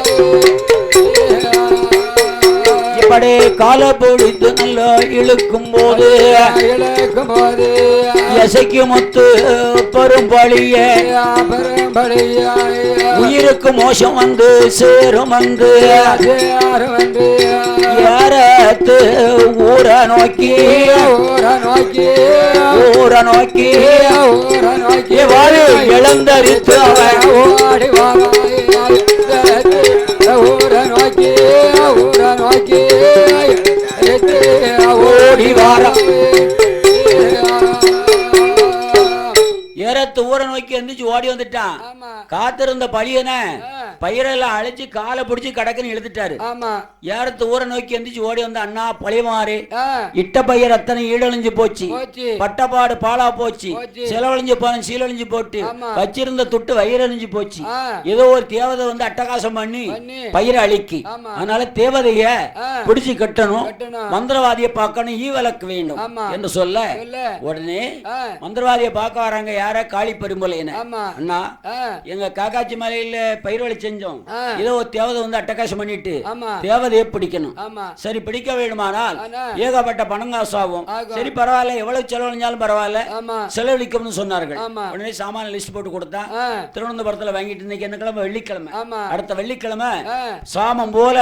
இப்படி கால பிடித்து நல்ல இழுக்கும் போது இழக்கும் போது எசைக்கு முத்து பெரும்பழியே பெரும்படியா உயிருக்கு மோசம் வந்து சேரும் வந்து வந்து ஏறத்து ஊர நோக்கி ஊர நோக்கி ஊர நோக்கி ஊர நோக்கி வாழி இழந்தரித்து அவன் ஓடி ஊர நோக்கி ஊர நோக்கி ஓடி வாரா ஏறத்து ஊரை நோக்கி எந்திரிச்சு ஓடி வந்துட்டான். காத்திருந்த பழியன பயிரெல்லாம் அழைச்சு காலை பிடிச்சி கடக்குன்னு இழுத்துட்டாரு. ஏறத்து ஊரை நோக்கி எந்திரிச்சு ஓடி வந்த அண்ணா பழியமாறு இட்ட பயிர் அத்தனை ஈடழிஞ்சு போச்சு, பட்டப்பாடு பாலா போச்சு, செலவழிஞ்சு போன சீலழிஞ்சு போட்டு வச்சிருந்த துட்டு வயிறழிஞ்சு போச்சு. ஏதோ ஒரு தேவதை வந்து அட்டகாசம் பண்ணி பயிரை அழிக்கி, அதனால தேவதைய பிடிச்சு கட்டணும், மந்திரவாதியை பார்க்கணும், ஈ விளக்க வேண்டும் என்று சொல்ல உடனே மந்திரவாதியை பார்க்க வராங்க. யார? காளி பெரும்பலையன. அண்ணா எங்க காக்காச்சி மலையில பயிர்வழி செஞ்சோம், ஏதோ ஒரு தேவதை வந்து அட்டகாசம் பண்ணிட்டு தேவதையை பிடிக்கணும். சரி, பிடிக்க வேண்டுமானால் ஏகப்பட்ட பணம் காசாகும். சரி பரவாயில்ல, எவ்வளவு செலவழிஞ்சாலும் பரவாயில்ல, செலவழிக்கும்னு சொன்னார்கள். உடனே சாமான லிஸ்ட் போட்டு கொடுத்தா திருவனந்தபுரத்துல வாங்கிட்டு, இன்னைக்கு என்ன கிழமை? வெள்ளிக்கிழமை. அடுத்த வெள்ளிக்கிழமை சாமம் போல,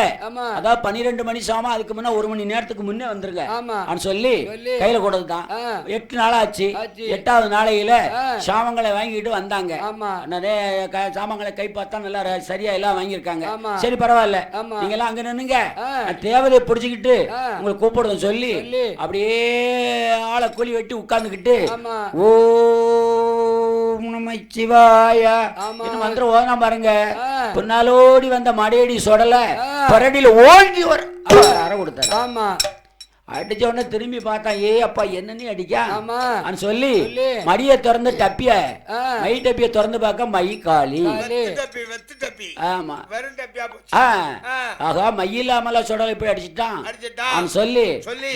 அதாவது 12 மணி சாமம், அதுக்கு முன்ன 1 மணி நேரத்துக்கு முன்னே வந்துருங்க சொல்லி கையில கொடுத்தான். 8 நாள் ஆச்சு. 8வது நாளையில சாமங்களை வாங்கிட்டு வந்தாங்க. சாமங்களை கை பார்த்தா நல்லா சரியா எல்லாம் வாங்கியிருக்காங்க. சரி பரவாயில்ல, நீங்க எல்லாம் அங்க நின்னுங்க, தேவதையை பிடிச்சுக்கிட்டு உங்களை கூப்பிடுறோம் சொல்லி அப்படியே ஆளை கூலி வெட்டி உட்கார்ந்துக்கிட்டு ஓம் நம சிவாய மந்திரம் ஓதனா பாருங்க. பின்னாலோடி வந்த மடியடி சொடல பரடியில ஓங்கி ஒரு அரை கொடுத்தாரு. அடிச்ச உடனே திரும்பி பார்த்தான். ஏ அப்பா என்னன்னு அடிக்கா சொல்லி மடிய திறந்து டப்பிய மை டப்பிய திறந்து பார்க்க மை காலி. ஆமா, ஆகா மை இல்லாமல சுடலை போய் அடிச்சுட்டான் சொல்லி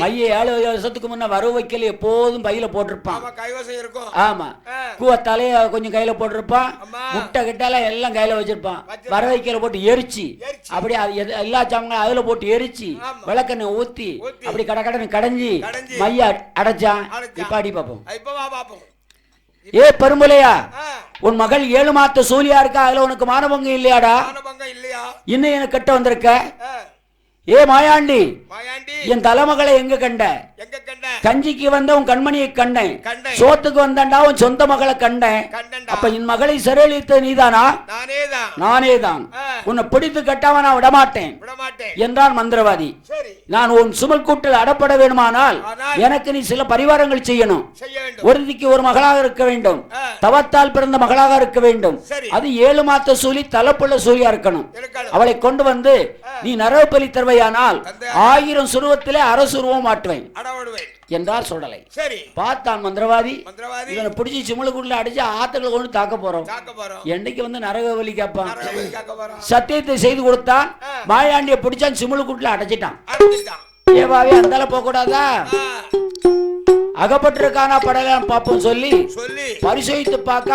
மைய 7 வருஷத்துக்கு முன்ன வரவு வைக்கல எப்போதும் பையில போட்டிருப்பான். ஆமா, கூவ தலைய கொஞ்சம் கையில போட்டிருப்பான், முட்டை கிட்டால எல்லாம் கையில வச்சிருப்பான். வர வைக்கல போட்டு எரிச்சு அப்படி எல்லா சாமங்களும் அதுல போட்டு எரிச்சு விளக்கெண்ணெய் ஊத்தி அப்படி கடன்னு கடைஞ்சி மைய அடைச்சான். இப்ப அடி பாப்போம். ஏ பெரும்பலையா, உன் மகள் 7 மாத்த சூலியா இருக்கா, அதுல உனக்கு மானபங்கம் இல்லையாடா? இன்னும் எனக்கு கட்ட வந்திருக்க. ஏ மாயாண்டி, என் தலைமகளை எங்க கண்ட? கஞ்சிக்கு வந்த உன் கண்மணியை கண்டேன், சோத்துக்கு வந்தா உன் சொந்த மகளை கண்டேன். அப்ப என் மகளை சிறையளித்த நீதானா? நானேதான். உன்னை பிடித்து கட்டாம நான் விடமாட்டேன் என்றான் மந்திரவாதி. நான் உன் சுமல் கூட்டில் அடப்பட வேண்டுமானால் எனக்கு நீ சில பரிவாரங்கள் செய்யணும். ஒருத்திக்கு ஒரு மகளாக இருக்க வேண்டும், தவத்தால் பிறந்த மகளாக இருக்க வேண்டும். அது 7 மாத்த சூலி, தலைப்புள்ள சூலியா இருக்கணும். அவளை கொண்டு வந்து நீ நரக பலி தருவையானால் 1000 சுருவத்திலே அரசுருவம் மாட்டுவேன் என்றார் சுடலை. சரி பார்த்தான் மந்திரவாதி, இவனை பிடிச்சி சிமுளுக்குள்ள அடிச்சு ஆத்துக்களை கொண்டு தாக்க போறோம், என்னைக்கு வந்து நரக பலி கேட்பான். சத்தியத்தை செய்து கொடுத்தான். மாயாண்டிய பிடிச்சான், சிமுளுக்குள்ள அடைச்சிட்டான். ஏவாவே அந்தால போக கூடாதா, அகப்பட்டிருக்கானா படலாம் பாப்போம் சொல்லி பரிசோதித்து பார்க்க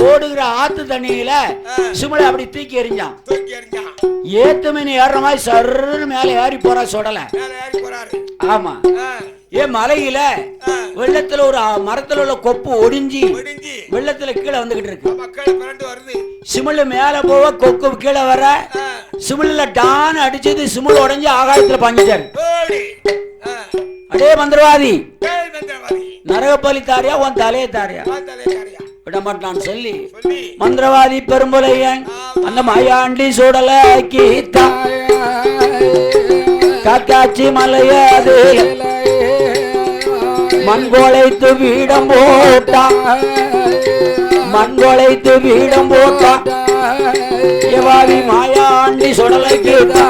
ஓடுகிற ஆத்து தண்ணியில சிமுளை அப்படி தூக்கி எறிஞ்சான். ஏத்து மீன் ஏறுற மாதிரி சர்ன்னு மேல ஏறி போறா சுடல. ஆமா, ஏன் மலையில வெள்ளத்துல ஒரு மரத்துல உள்ள கொப்பு ஒடிஞ்சி வெள்ளத்துல கீழே வந்துகிட்டு இருக்கு. சிமுள் மேல போக கொக்கு கீழே வர சிமுள்ல டான் அடிச்சது, சிமுள் உடைஞ்சு ஆகாயத்துல பாஞ்சிட்டாரு. அடே மந்திரவாதி, நரக பலி தாரியா உன் தலையை தாரியா விடமாட்டான்னு சொல்லி மந்திரவாதி பெரும்புலையன் அந்த மாயாண்டி சுடல கீத்தா காக்காச்சி மலையாது மண்கொலைத்து வீடம் போட்டா, மண்கொலைத்து வீடம் போட்டா. ஏவாவி மாயாண்டி சுடல கீத்தா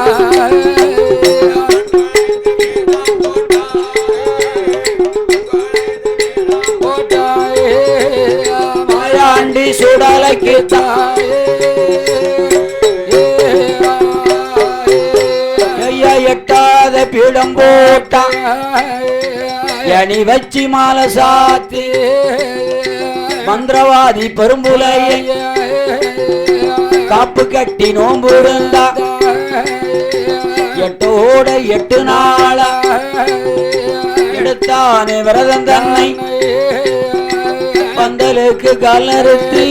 மாயாண்டி சுடல கீத்தா எட்டாத பீடம் போட்டா, அணி வச்சி மாலை சாத்தி மந்திரவாதி பெரும்புலையை காப்பு கட்டி நோம்பு இருந்தா. எட்டோட 8 நாளா எடுத்தானே விரதம் தன்னை பந்தலுக்கு கால் நிறுத்தி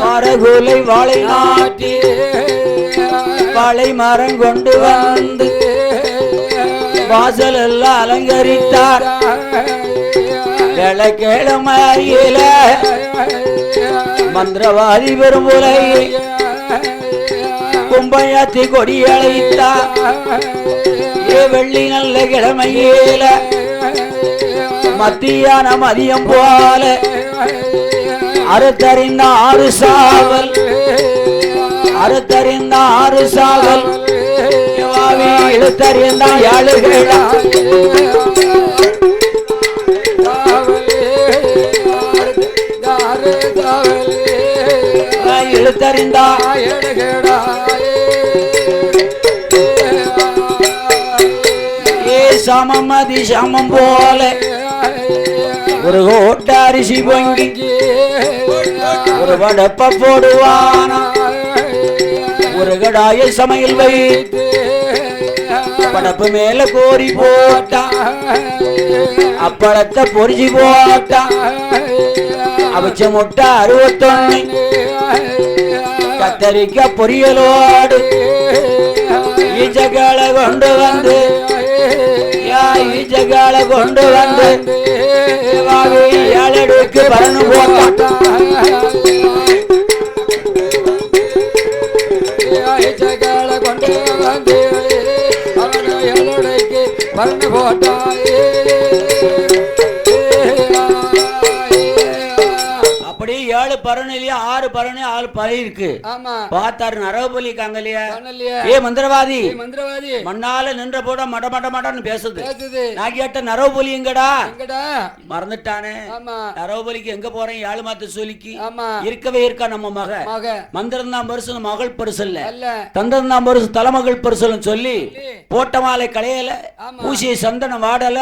பரகுலை வாழை நாட்டி வாழை மரம் கொண்டு வந்து வாசல் எல்லாம் அலங்கரித்தார். கிழமையில மந்திரவாதி பெரும்புலை கும்பையாத்தி கொடி அழைத்தார். வெள்ளி நல்ல கிழமையில மத்தியான மதியம் போல அறுத்தறிந்த 6 சாவல், அறுத்தறிந்த 6 சாவல் இழுத்தறிந்த 7 கிழா இழுத்தறிந்த 7 கிழா சமம் அதி சமம் போல ஒரு கோட்ட அரிசி பொங்கி ஒரு வடப்ப போடுவானா, ஒரு கடாய சமையல் வைத்து படப்பு மேல கோரி போட்டா, அப்பளத்தை பொறிச்சு போட்டா. அவிச்ச முட்டை 61 கத்தரிக்க பொரியலோடு ஈச்சக்கால கொண்டு வந்து ஈச்சக்கால கொண்டு வந்து 7 அடுக்கு பரனு போட்டா. ஈச்சக்கால கொண்டு வந்து 7 அடுக்கு பரனு போட்டா. அப்படி 7 பரணிலயே 6 பரணி 6 பறை இருக்கு. பார்த்தாரு நரகபலி காங்கலையா. ஏ மந்திரவாதி, மண்ணால நின்ற போட மட மட மடன்னு பேசுது. நான் கேட்ட நரகபலி எங்கடா? மறந்துட்டானே. நரகபலிக்கு எங்க போறேன்? 7 மாத்த சொல்லிக்கு இருக்கவே இருக்கா. நம்ம மக மந்திரம் தான் பரிசு, மகள் பரிசு இல்ல, தந்தம் தான் பரிசு, தலைமகள் பரிசு சொல்லி போட்ட மாலை களையல, பூசிய சந்தனம் வாடல,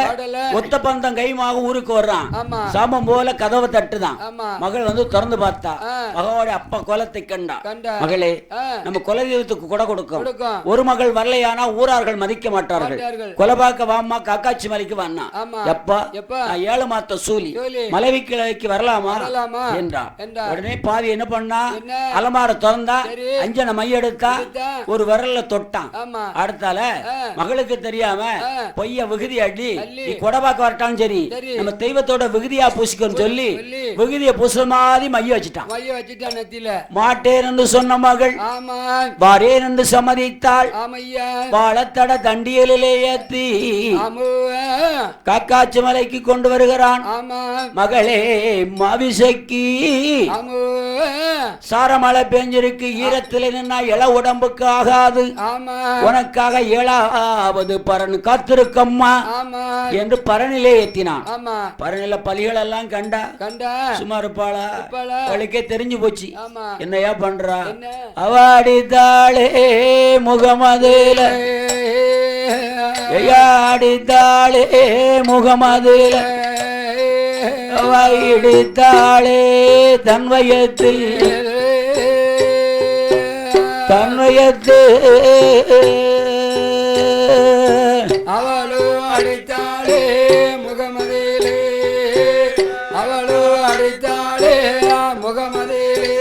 ஒத்த பந்தம் கைமாக ஊருக்கு வர்றான். சாமம் போல கதவை தட்டுதான். மகள் வந்து திறந்து பார்த்தா, மகனோட அப்பா குலத்தை கண்டா. மகளே, நம்ம குலதெய்வத்துக்கு கொடை கொடுக்கும். ஒரு மகள் வரலையானா ஊரார்கள் மதிக்க மாட்டார்கள். கொலபாக்க வாமா காக்காச்சி மலைக்கு வந்தா. எப்பா நான் 7 மாத்த சூலி மலைவி கிழக்கு வரலாமா என்றா. உடனே பாவி என்ன பண்ணா, அலமார திறந்தா, அஞ்சன மையெடுத்தா, ஒரு விரல்ல தொட்டான். அடுத்தால மகளுக்கு தெரியாம பொய்ய விகுதி அடி, நீ கொடபாக்க வரட்டாலும் சரி நம்ம தெய்வத்தோட விகுதியா பூசிக்கன்னு சொல்லி விகுதிய பூச மாதிரி மைய வச்சுட்டான். வச்சுட்டான். மைய வச்சுட்டான் நெத்தியில. மாட்டேன் என்று சொன்ன மகள் ஆமா வாரேன் என்று சம்மதித்தாள். ஆமையா வாழத்தட தண்டியலிலே ஏத்தி ஆமோ காக்காச்சி மலைக்கு கொண்டு வருகிறான். ஆமா மகளே மாவிசைக்கு ஆமோ சாரமழை பெஞ்சிருக்கு, ஈரத்தில் நின்னா இள உடம்புக்கு ஆகாது, ஆமா உனக்காக 7வது பரன் காத்திருக்கம்மா ஆமா என்று பரனிலே ஏத்தினான். ஆமா பரனில பலிகள் எல்லாம் கண்டா கண்டா சும்மா இருப்பாளா? இருப்பாளா? அவளுக்கே தெரிஞ்சு போச்சு ஆமா என்னையா பண்றா. என்ன? அவாடித்தாளே முகமதுல அடித்தாளே முகமதுல வைடித்தாளே தன்வயத்து தன்வயத்து அவளோ அடித்தாளே முகமதிலே அவளோ அடித்தாளே முகமதிலே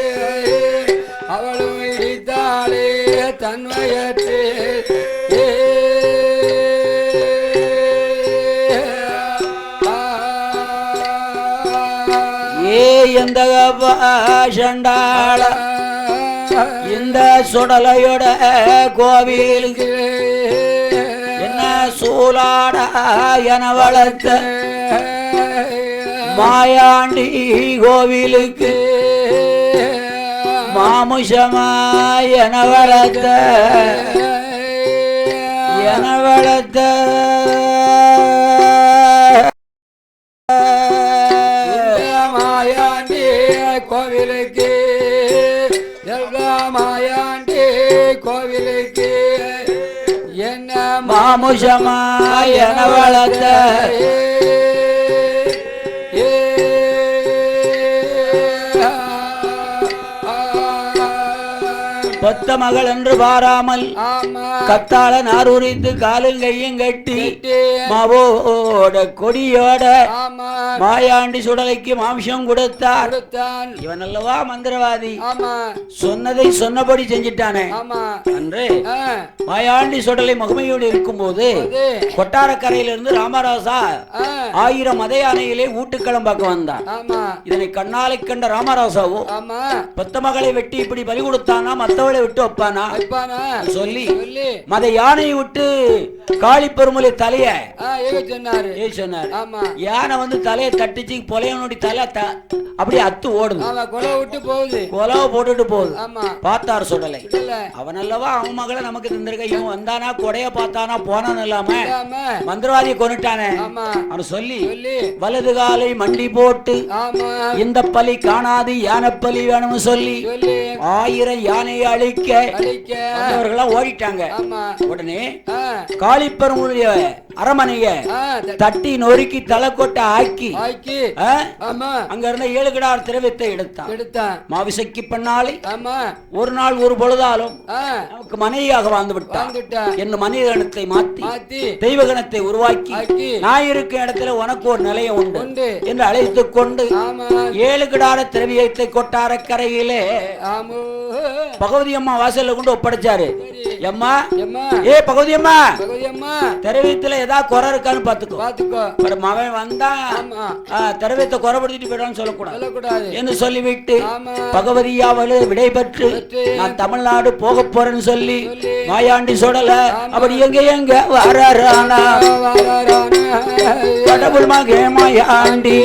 அவளோ இடித்தாளே தன்வயத்து எந்த பாஷண்டாள இந்த சுடலையோட கோவிலுக்கு என்ன சூலாட என வளர்த்த மாயாண்டி கோவிலுக்கு மாமுஷமாய் என வளர்த்த கோவிலுக்கு மாயாண்டி கோவிலுக்கு என்ன மாமுஷமாய் என வளர்த்த பத்த மகள் என்று பாராமல் கத்தாள நாரூரித்து காலும் கையும் கட்டி மாவோட கொடியோட மாயாண்டி சுடலைக்கு மாம்சம் கொடுத்தார். இவன் அல்லவா மந்திரவாதி, சொன்னதை சொன்னபடி செஞ்சிட்டானே. அன்று மாயாண்டி சுடலை மகிமையோடு இருக்கும் போது கொட்டாரக்கரையிலிருந்து ராமராசா 1000 மத யானையிலே ஊட்டுக்களம் வந்தார். இதனை கண்ணாலை கண்ட ராமராசாவோ பத்த மகளை வெட்டி இப்படி பலி கொடுத்தானா மத்தவளை விட்டு வைப்பானா சொல்லி மத யானையை விட்டு காளி பெருமலை தலைய சொன்னார். யானை வந்து தலையை தட்டிச்சு பொலையனுடைய தலை அப்படியே அத்து ஓடுது, கொலவை போட்டுட்டு போகுது. பார்த்தார் சுடலை. அவன் அல்லவா அவன் மகளை நமக்கு தந்திருக்க, இவன் வந்தானா கொடைய பார்த்தானா போனான் இல்லாம மந்திரவாதியை கொண்டுட்டானே அவன் சொல்லி வலது காலை மண்டி போட்டு இந்த பலி காணாது யானை பலி வேணும்னு சொல்லி 1000 யானையை அழிக்க ஓடிட்டாங்க. உடனே காளிப்பெருமுடைய அரமனைய தட்டி நொறுக்கி தலைக்கொட்டை ஆக்கி அங்க இருந்த 7 கிடார் திரவியத்தை எடுத்தான். மாவிசைக்கு பண்ணாலே ஒரு நாள் ஒரு பொழுதாலும் நமக்கு மனைவியாக வாழ்ந்து விட்டான். என் மனிதகணத்தை மாத்தி தெய்வகணத்தை உருவாக்கி நான் இருக்கும் இடத்துல உனக்கு ஒரு நிலையம் உண்டு என்று அழைத்துக் கொண்டு 7 கிடார திரவியத்தை கொட்டார கரையிலே பகவதி அம்மா வாசல்ல கொண்டு ஒப்படைச்சாரு. அம்மா ஏ பகவதி அம்மா திரவியத்துல ஏதாவது குறை இருக்கான்னு பாத்துக்கோ. மகன் வந்தா திரவியத்தை குறைபடுத்திட்டு போயிடான்னு சொல்லக்கூடாது என்று சொல்லிவிட்டு பகவதியாவளு விடை பெற்று நான் தமிழ்நாடு போக போறேன்னு சொல்லி மாயாண்டி சுடல அப்படி எங்க வரானா கடவுள் மகே மாயாண்டி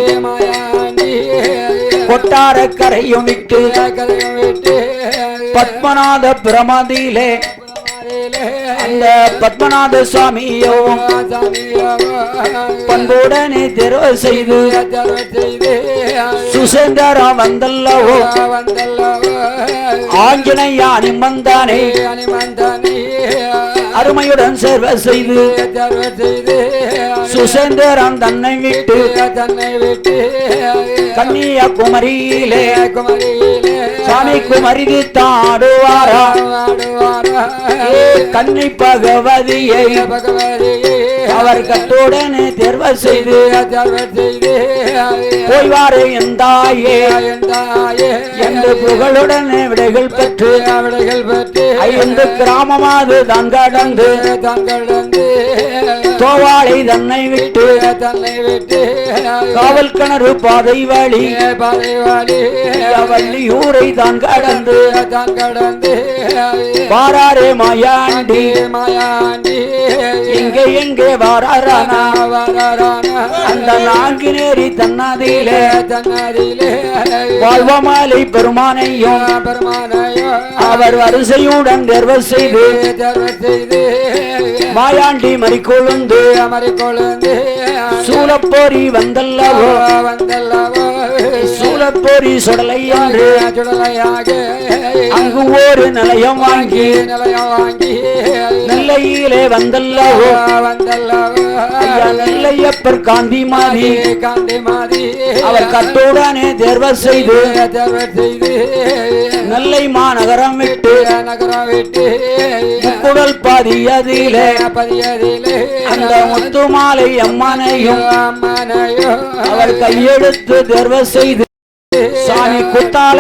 கொட்டார கரையும் விட்டு பத்மநாத பிரமதியிலே அந்த பத்மநாத சுவாமியோ பண்புடனே தேர்வு செய்து சுசேந்தரா வந்தல்லவோ ஆஞ்சனையா நிமந்தானே அருமையுடன் சேர்வ செய்து சுசேந்தரம் தன்னை விட்டு கன்னியாகுமரியிலே சாமி குமரி தாடுவாரா கன்னி பகவதியை அவர் கட்டுடனே தேர்வு செய்து போய்வாரு எந்தாயே என்று புகழுடனே விடைகள் பெற்று 5 கிராமமாது தான் கடந்து தோவாளை தன்னை விட்டு காவல் கிணறு பாதை வழி வள்ளியூரை தான் கடந்து வாராரே மாயாண்டி எங்கே எங்கே வாராரானா அந்த நான்கினேரி தன்னாதிலே வாழ்வமாலை பெருமானையும் அவர் வரிசையுடன் தேர்வு செய்து மாயாண்டி மறிக்கொழுந்து சூலப்போரி வந்தல்லவோ சூலப்போரி சுடலை என்று அங்கு ஒரு நிலையம் வாங்கி நெல்லையிலே வந்தல்லவோ நெல்லையப்பர் காந்தி மாதி அவர் கட்டுடனே தேர்வு செய்து நெல்லை மாநகரம் விட்டு முக்குடல் பதியதிலே அந்த முத்துமாலை அம்மனையும் அவர் கையெடுத்து தேர்வு செய்து சாமி குத்தால